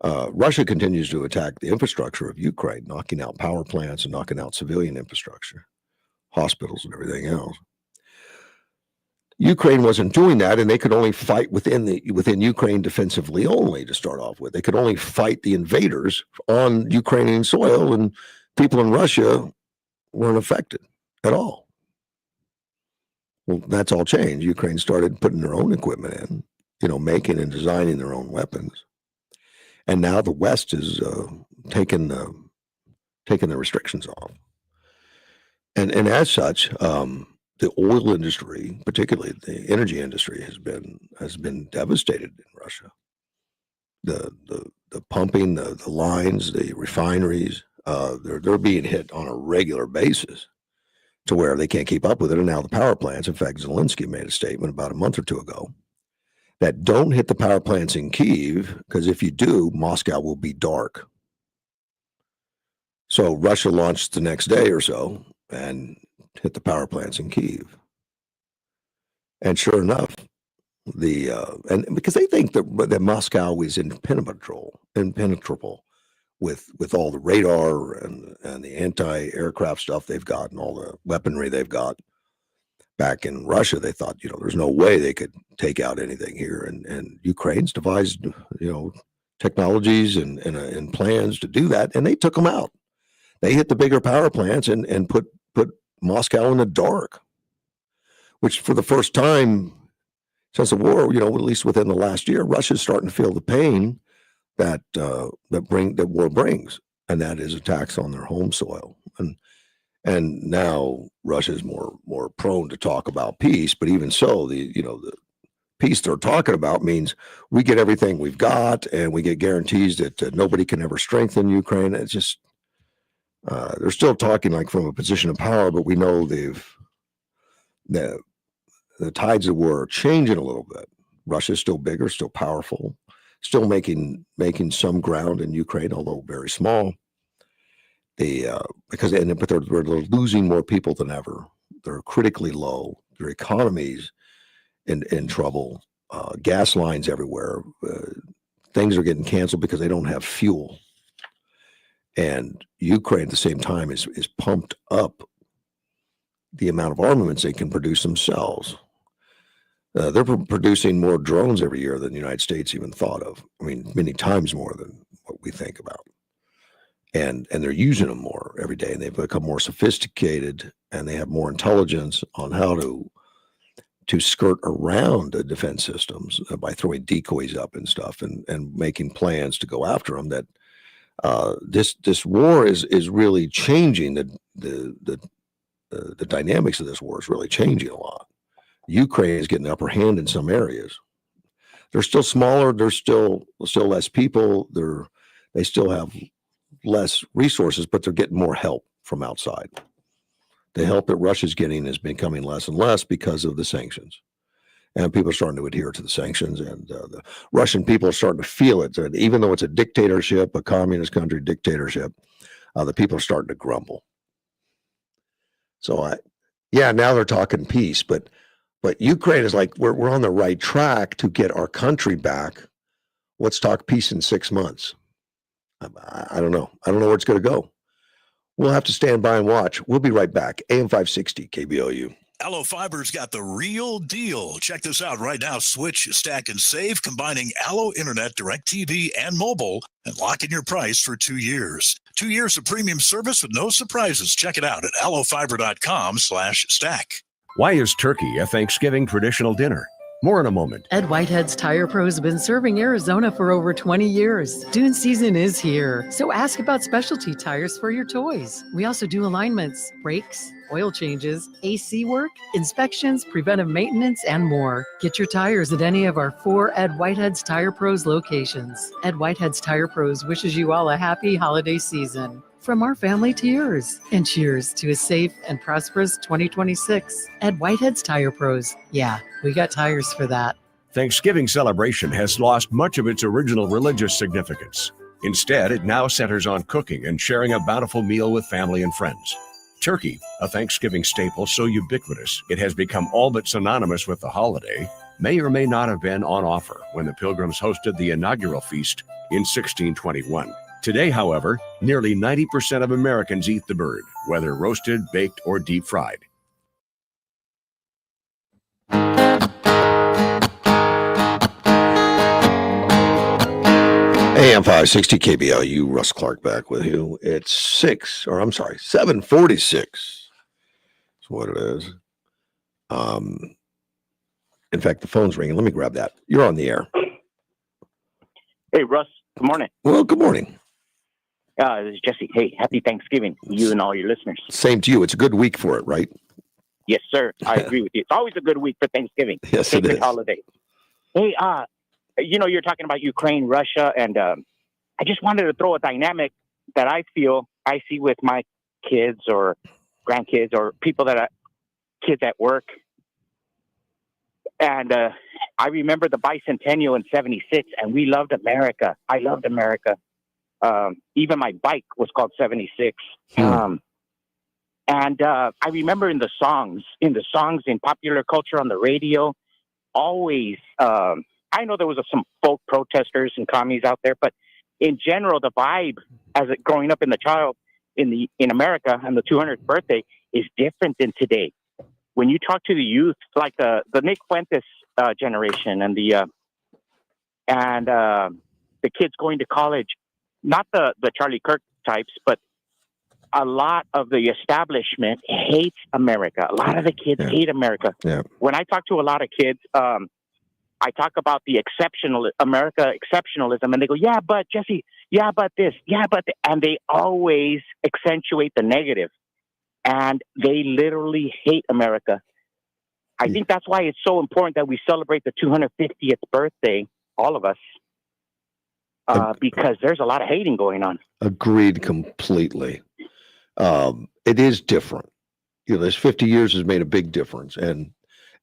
Russia continues to attack the infrastructure of Ukraine, knocking out power plants and knocking out civilian infrastructure, hospitals and everything else. Ukraine wasn't doing that, and they could only fight within Ukraine defensively only to start off with. They could only fight the invaders on Ukrainian soil, and people in Russia weren't affected at all. Well, that's all changed. Ukraine started putting their own equipment in, making and designing their own weapons. And now the West is taking the restrictions off. And as such, the oil industry, particularly the energy industry, has been devastated in Russia. The pumping, the lines, the refineries, they're being hit on a regular basis to where they can't keep up with it. And now the power plants, in fact, Zelensky made a statement about a month or two ago that don't hit the power plants in Kyiv, because if you do, Moscow will be dark. So Russia launched the next day or so and hit the power plants in Kyiv. And sure enough, and because they think that Moscow is impenetrable with all the radar and the anti-aircraft stuff they've got and all the weaponry they've got. Back in Russia, they thought, there's no way they could take out anything here. And Ukraine's devised, technologies and plans to do that, and they took them out. They hit the bigger power plants and put Moscow in the dark, which for the first time since the war, at least within the last year, Russia's starting to feel the pain that war brings, and that is attacks on their home soil. And now Russia's more prone to talk about peace, but even so, the peace they're talking about means we get everything we've got, and we get guarantees that nobody can ever strengthen Ukraine. It's just they're still talking like from a position of power, but we know the tides of war are changing a little bit. Russia's still bigger, still powerful, still making some ground in Ukraine, although very small. But they're losing more people than ever. They're critically low. Their economy's in trouble. Gas lines everywhere. Things are getting canceled because they don't have fuel. And Ukraine at the same time is pumped up the amount of armaments they can produce themselves. They're producing more drones every year than the United States even thought of. I mean, many times more than what we think about. And they're using them more every day, and they've become more sophisticated, and they have more intelligence on how to skirt around the defense systems by throwing decoys up and stuff, and making plans to go after them. That this war is really changing the dynamics of this war is really changing a lot. Ukraine is getting the upper hand in some areas. They're still smaller. There's still less people. They still have less resources, but they're getting more help from outside. The help that Russia's getting is becoming less and less because of the sanctions. And people are starting to adhere to the sanctions, and the Russian people are starting to feel it. And even though it's a dictatorship, a communist country dictatorship, the people are starting to grumble. So now they're talking peace, but Ukraine is like, we're on the right track to get our country back. Let's talk peace in 6 months. I don't know. I don't know where it's going to go. We'll have to stand by and watch. We'll be right back. AM 560 KBOU. Allo Fiber's got the real deal. Check this out right now. Switch, stack, and save, combining Allo Internet, DirecTV, and mobile, and lock in your price for 2 years. 2 years of premium service with no surprises. Check it out at allofiber.com/stack. Why is turkey a Thanksgiving traditional dinner? More in a moment. Ed Whitehead's Tire Pros have been serving Arizona for over 20 years. Dune season is here, so ask about specialty tires for your toys. We also do alignments, brakes, oil changes, AC work, inspections, preventive maintenance, and more. Get your tires at any of our 4 Ed Whitehead's Tire Pros locations. Ed Whitehead's Tire Pros wishes you all a happy holiday season. From our family to yours. And cheers to a safe and prosperous 2026. Ed Whitehead's Tire Pros. Yeah, we got tires for that. Thanksgiving celebration has lost much of its original religious significance. Instead, it now centers on cooking and sharing a bountiful meal with family and friends. Turkey, a Thanksgiving staple so ubiquitous it has become all but synonymous with the holiday, may or may not have been on offer when the Pilgrims hosted the inaugural feast in 1621. Today, however, nearly 90% of Americans eat the bird, whether roasted, baked, or deep fried. AM 560 KBLU, Russ Clark back with you. It's 7:46. That's what it is. In fact, the phone's ringing. Let me grab that. You're on the air. Hey, Russ. Good morning. Well, good morning. This is Jesse. Hey, happy Thanksgiving, you and all your listeners. Same to you. It's a good week for it, right? Yes, sir. I agree with you. It's always a good week for Thanksgiving. Yes, it is. Holiday. Hey, you're talking about Ukraine, Russia, and I just wanted to throw a dynamic that I feel I see with my kids or grandkids or people that are kids at work. And I remember the bicentennial in '76, and we loved America. I loved America. Even my bike was called 76. And I remember in songs in popular culture on the radio, always, I know there was some folk protesters and commies out there, but in general, the vibe growing up in in America on the 200th birthday is different than today. When you talk to the youth, like the Nick Fuentes generation and the kids going to college, not the Charlie Kirk types, but a lot of the establishment hates America. A lot of the kids hate America. Yeah. When I talk to a lot of kids, I talk about the America exceptionalism, and they go, yeah, but Jesse, yeah, but this, yeah, but and they always accentuate the negative, and they literally hate America. I think that's why it's so important that we celebrate the 250th birthday, all of us, because there's a lot of hating going on. Agreed completely. It is different. This 50 years has made a big difference, and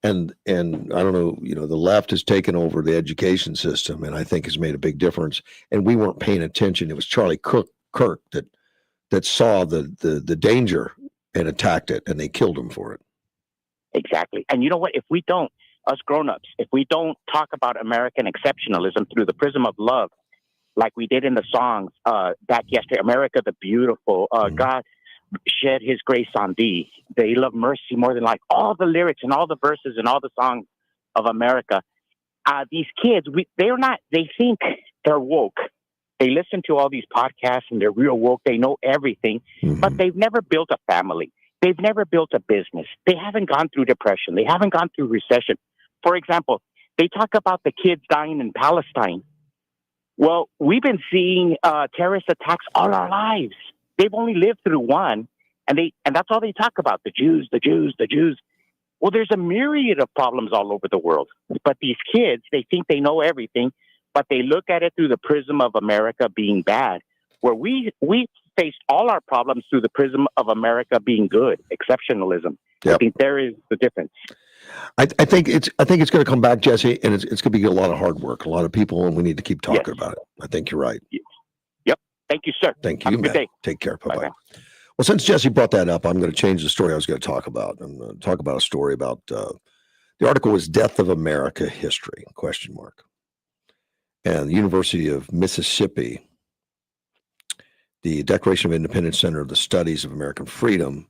I don't know, the left has taken over the education system, and I think has made a big difference. And we weren't paying attention. It was Charlie Kirk that saw the danger and attacked it, and they killed him for it. Exactly. And you know what? If we don't, us grown-ups, if we don't talk about American exceptionalism through the prism of love, like we did in the songs back yesterday, America the Beautiful, God shed his grace on thee, they love mercy more than life, all the lyrics and all the verses and all the songs of America. These kids, they think they're woke. They listen to all these podcasts and they're real woke. They know everything, but they've never built a family. They've never built a business. They haven't gone through depression. They haven't gone through recession. For example, they talk about the kids dying in Palestine. Well, we've been seeing terrorist attacks all our lives. They've only lived through one, and that's all they talk about, the Jews, the Jews, the Jews. Well, there's a myriad of problems all over the world. But these kids, they think they know everything, but they look at it through the prism of America being bad, where we faced all our problems through the prism of America being good, exceptionalism. Yep. I think there is the difference. I think it's going to come back, Jesse, and it's going to be a lot of hard work, a lot of people, and we need to keep talking about it. I think you're right. Yep. Thank you, sir. Thank you, Have a good man. day. Take care. Bye-bye. Well, since Jesse brought that up, I'm going to change the story I was going to talk about. I'm going to talk about a story about the article was Death of America History, ? And the University of Mississippi, the Declaration of Independence Center of the Studies of American Freedom,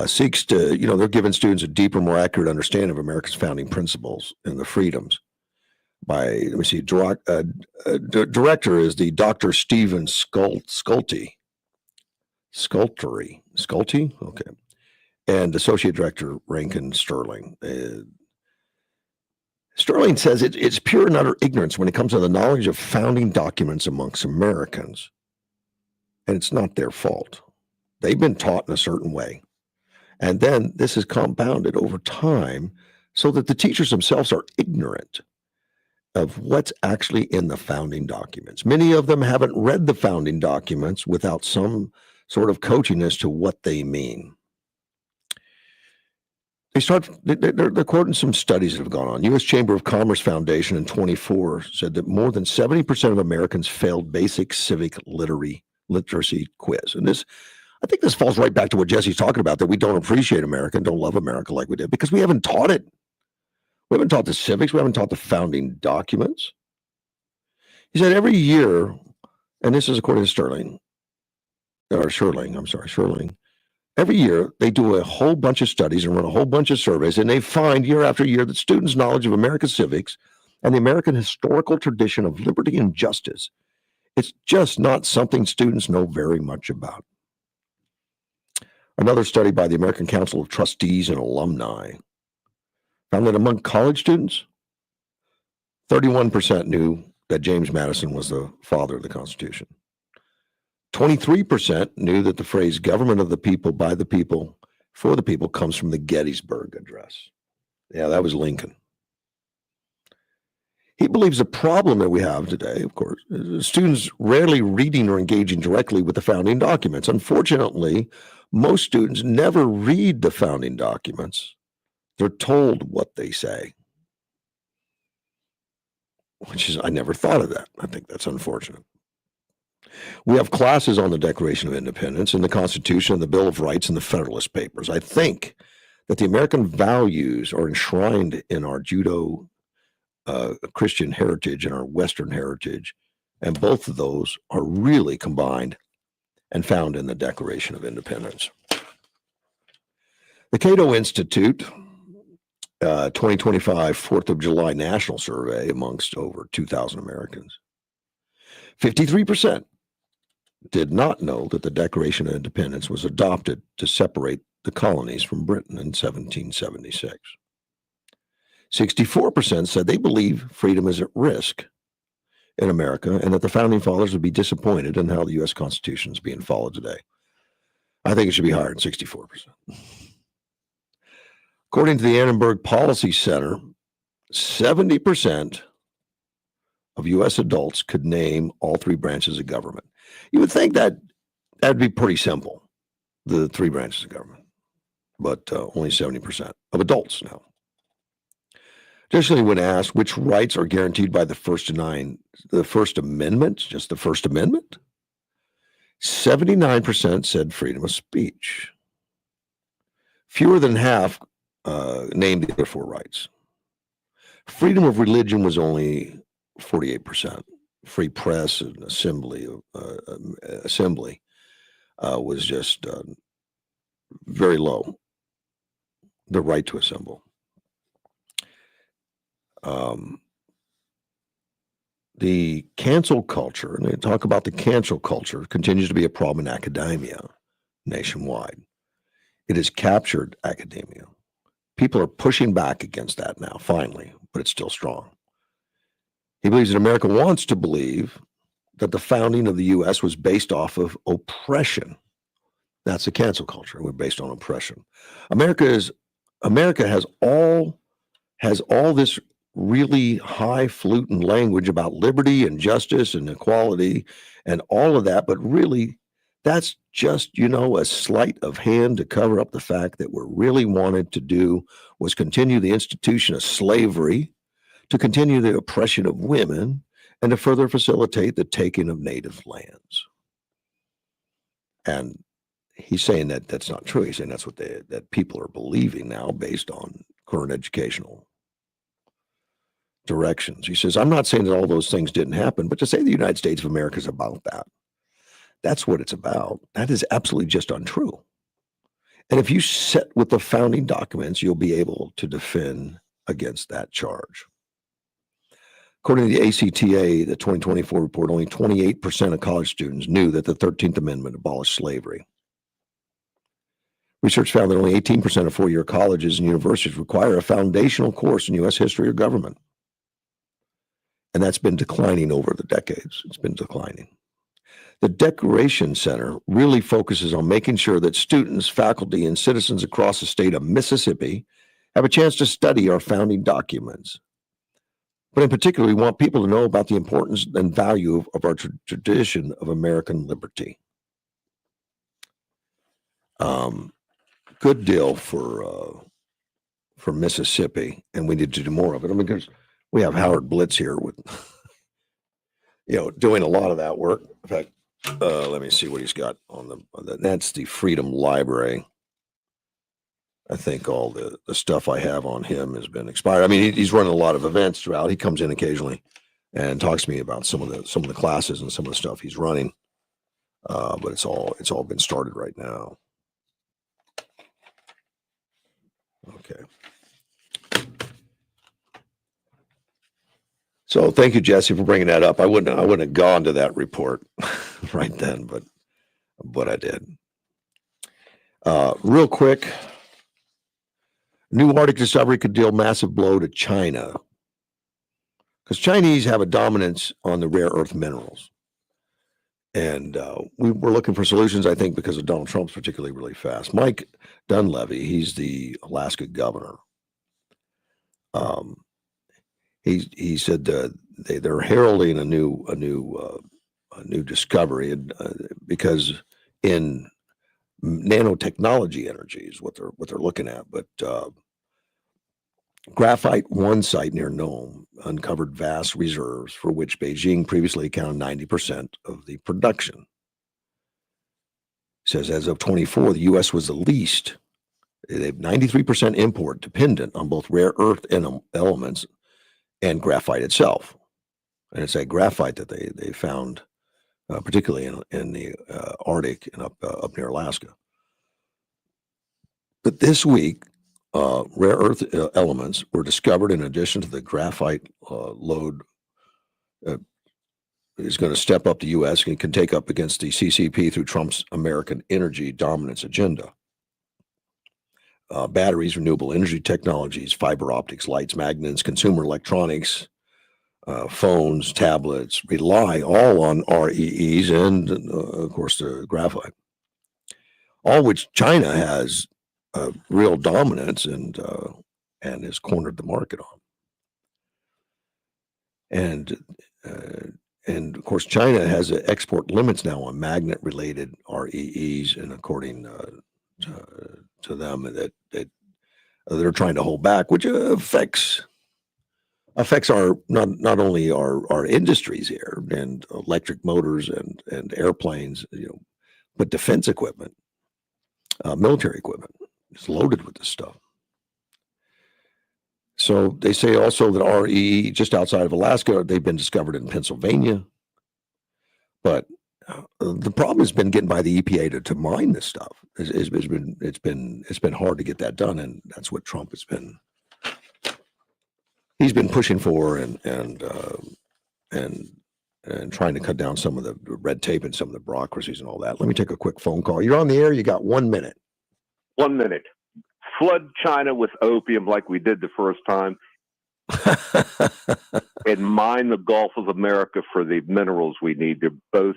seeks to, they're giving students a deeper, more accurate understanding of America's founding principles and the freedoms. Director is the Dr. Stephen Schulte. Okay. And Associate Director Rankin Sterling. Sterling says it's pure and utter ignorance when it comes to the knowledge of founding documents amongst Americans. And it's not their fault. They've been taught in a certain way. And then this is compounded over time so that the teachers themselves are ignorant of what's actually in the founding documents. Many of them haven't read the founding documents without some sort of coaching as to what they mean. They're quoting some studies that have gone on. U.S. Chamber of Commerce Foundation in 24 said that more than 70% of Americans failed basic civic literacy quiz. And I think this falls right back to what Jesse's talking about, that we don't appreciate America and don't love America like we did because we haven't taught it. We haven't taught the civics. We haven't taught the founding documents. He said every year, and this is according to Sherling, every year they do a whole bunch of studies and run a whole bunch of surveys, and they find year after year that students' knowledge of American civics and the American historical tradition of liberty and justice, it's just not something students know very much about. Another study by the American Council of Trustees and Alumni found that among college students, 31% knew that James Madison was the father of the Constitution. 23% knew that the phrase government of the people, by the people, for the people comes from the Gettysburg Address. Yeah, that was Lincoln. He believes the problem that we have today, of course, is students rarely reading or engaging directly with the founding documents. Unfortunately, most students never read the founding documents. They're told what they say, which is, I never thought of that. I think that's unfortunate. We have classes on the Declaration of Independence and the Constitution and the Bill of Rights and the Federalist Papers. I think that the American values are enshrined in our Christian heritage and our Western heritage, and both of those are really combined and found in the Declaration of Independence. The Cato Institute 2025 4th of July National Survey amongst over 2,000 Americans. 53% did not know that the Declaration of Independence was adopted to separate the colonies from Britain in 1776. 64% said they believe freedom is at risk in America and that the Founding Fathers would be disappointed in how the U.S. Constitution is being followed today. I think it should be higher than 64%. According to the Annenberg Policy Center, 70% of U.S. adults could name all three branches of government. You would think that that'd be pretty simple, the three branches of government, but only 70% of adults now. Additionally, when asked which rights are guaranteed by the First Amendment, just the First Amendment, 79% said freedom of speech. Fewer than half named the other four rights. Freedom of religion was only 48%. Free press and assembly was just very low. The right to assemble. The cancel culture, and they talk about the cancel culture, continues to be a problem in academia nationwide. It has captured academia. People are pushing back against that now, finally, but it's still strong. He believes that America wants to believe that the founding of the U.S. was based off of oppression. That's the cancel culture. We're based on oppression. America has all this really highfalutin language about liberty and justice and equality and all of that, but really that's just, a sleight of hand to cover up the fact that what we really wanted to do was continue the institution of slavery, to continue the oppression of women, and to further facilitate the taking of native lands. And he's saying that that's not true. He's saying that's what that people are believing now based on current educational directions. He says, I'm not saying that all those things didn't happen, but to say the United States of America is about that, that's what it's about. That is absolutely just untrue. And if you sit with the founding documents, you'll be able to defend against that charge. According to the ACTA, the 2024 report, only 28% of college students knew that the 13th Amendment abolished slavery. Research found that only 18% of four-year colleges and universities require a foundational course in U.S. history or government. And that's been declining over the decades. It's been declining. The Decoration Center really focuses on making sure that students, faculty, and citizens across the state of Mississippi have a chance to study our founding documents. But in particular, we want people to know about the importance and value of our tradition of American liberty. Good deal for Mississippi, and we need to do more of it. I mean, because we have Howard Blitz here with, doing a lot of that work. In fact, let me see what he's got on the. That's the Freedom Library. I think all the stuff I have on him has been expired. I mean, he's running a lot of events throughout. He comes in occasionally and talks to me about some of the classes and some of the stuff he's running. But it's all been started right now. Okay. So thank you, Jesse, for bringing that up. I wouldn't have gone to that report right then, but I did. Real quick, new Arctic discovery could deal massive blow to China because Chinese have a dominance on the rare earth minerals. And we're looking for solutions, I think, because of Donald Trump's particularly really fast. Mike Dunleavy, he's the Alaska governor. He said they're heralding a new discovery, because in nanotechnology energy is what they're looking at. But Graphite One site near Nome uncovered vast reserves for which Beijing previously accounted 90% of the production. It says as of 24, the U.S. was the least. They have 93% import dependent on both rare earth elements and graphite itself. And it's that graphite that they found, particularly in the Arctic and up near Alaska. But this week, rare earth elements were discovered in addition to the graphite load is going to step up the U.S. and can take up against the CCP through Trump's American energy dominance agenda. Batteries, renewable energy technologies, fiber optics, lights, magnets, consumer electronics, phones, tablets rely all on REEs and, of course, the graphite, all which China has real dominance and has cornered the market on. And of course, China has export limits now on magnet-related REEs, and according to them, that they're trying to hold back, which affects our not only our industries here and electric motors and airplanes, but defense equipment, military equipment is loaded with this stuff. So they say also that REE just outside of Alaska, they've been discovered in Pennsylvania. But the problem has been getting by the EPA to mine this stuff. It's been hard to get that done, and that's what Trump has been. He's been pushing for and trying to cut down some of the red tape and some of the bureaucracies and all that. Let me take a quick phone call. You're on the air. You got 1 minute. 1 minute. Flood China with opium like we did the first time, and mine the Gulf of America for the minerals we need. They're both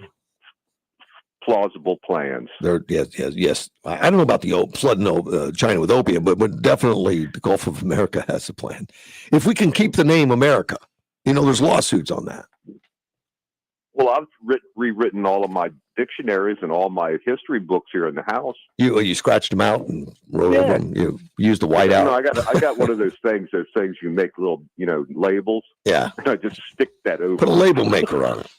plausible plans. Yes. I don't know about the flooding China with opium, but definitely the Gulf of America has a plan. If we can keep the name America, there's lawsuits on that. Well, I've rewritten all of my dictionaries and all my history books here in the house. You scratched them out and wrote over them. You used the whiteout. I got one of those things you make little, labels. Yeah. And I just stick that over. Put a label maker on it.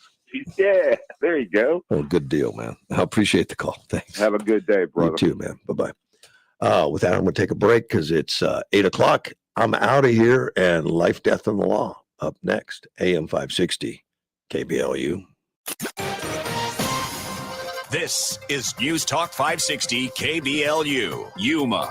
Yeah, there you go. Oh, good deal, man. I appreciate the call. Thanks. Have a good day, brother. You too, man. Bye-bye. With that, I'm going to take a break because it's 8 o'clock. I'm out of here, and Life, Death, and the Law up next. AM 560, KBLU. This is News Talk 560 KBLU, Yuma.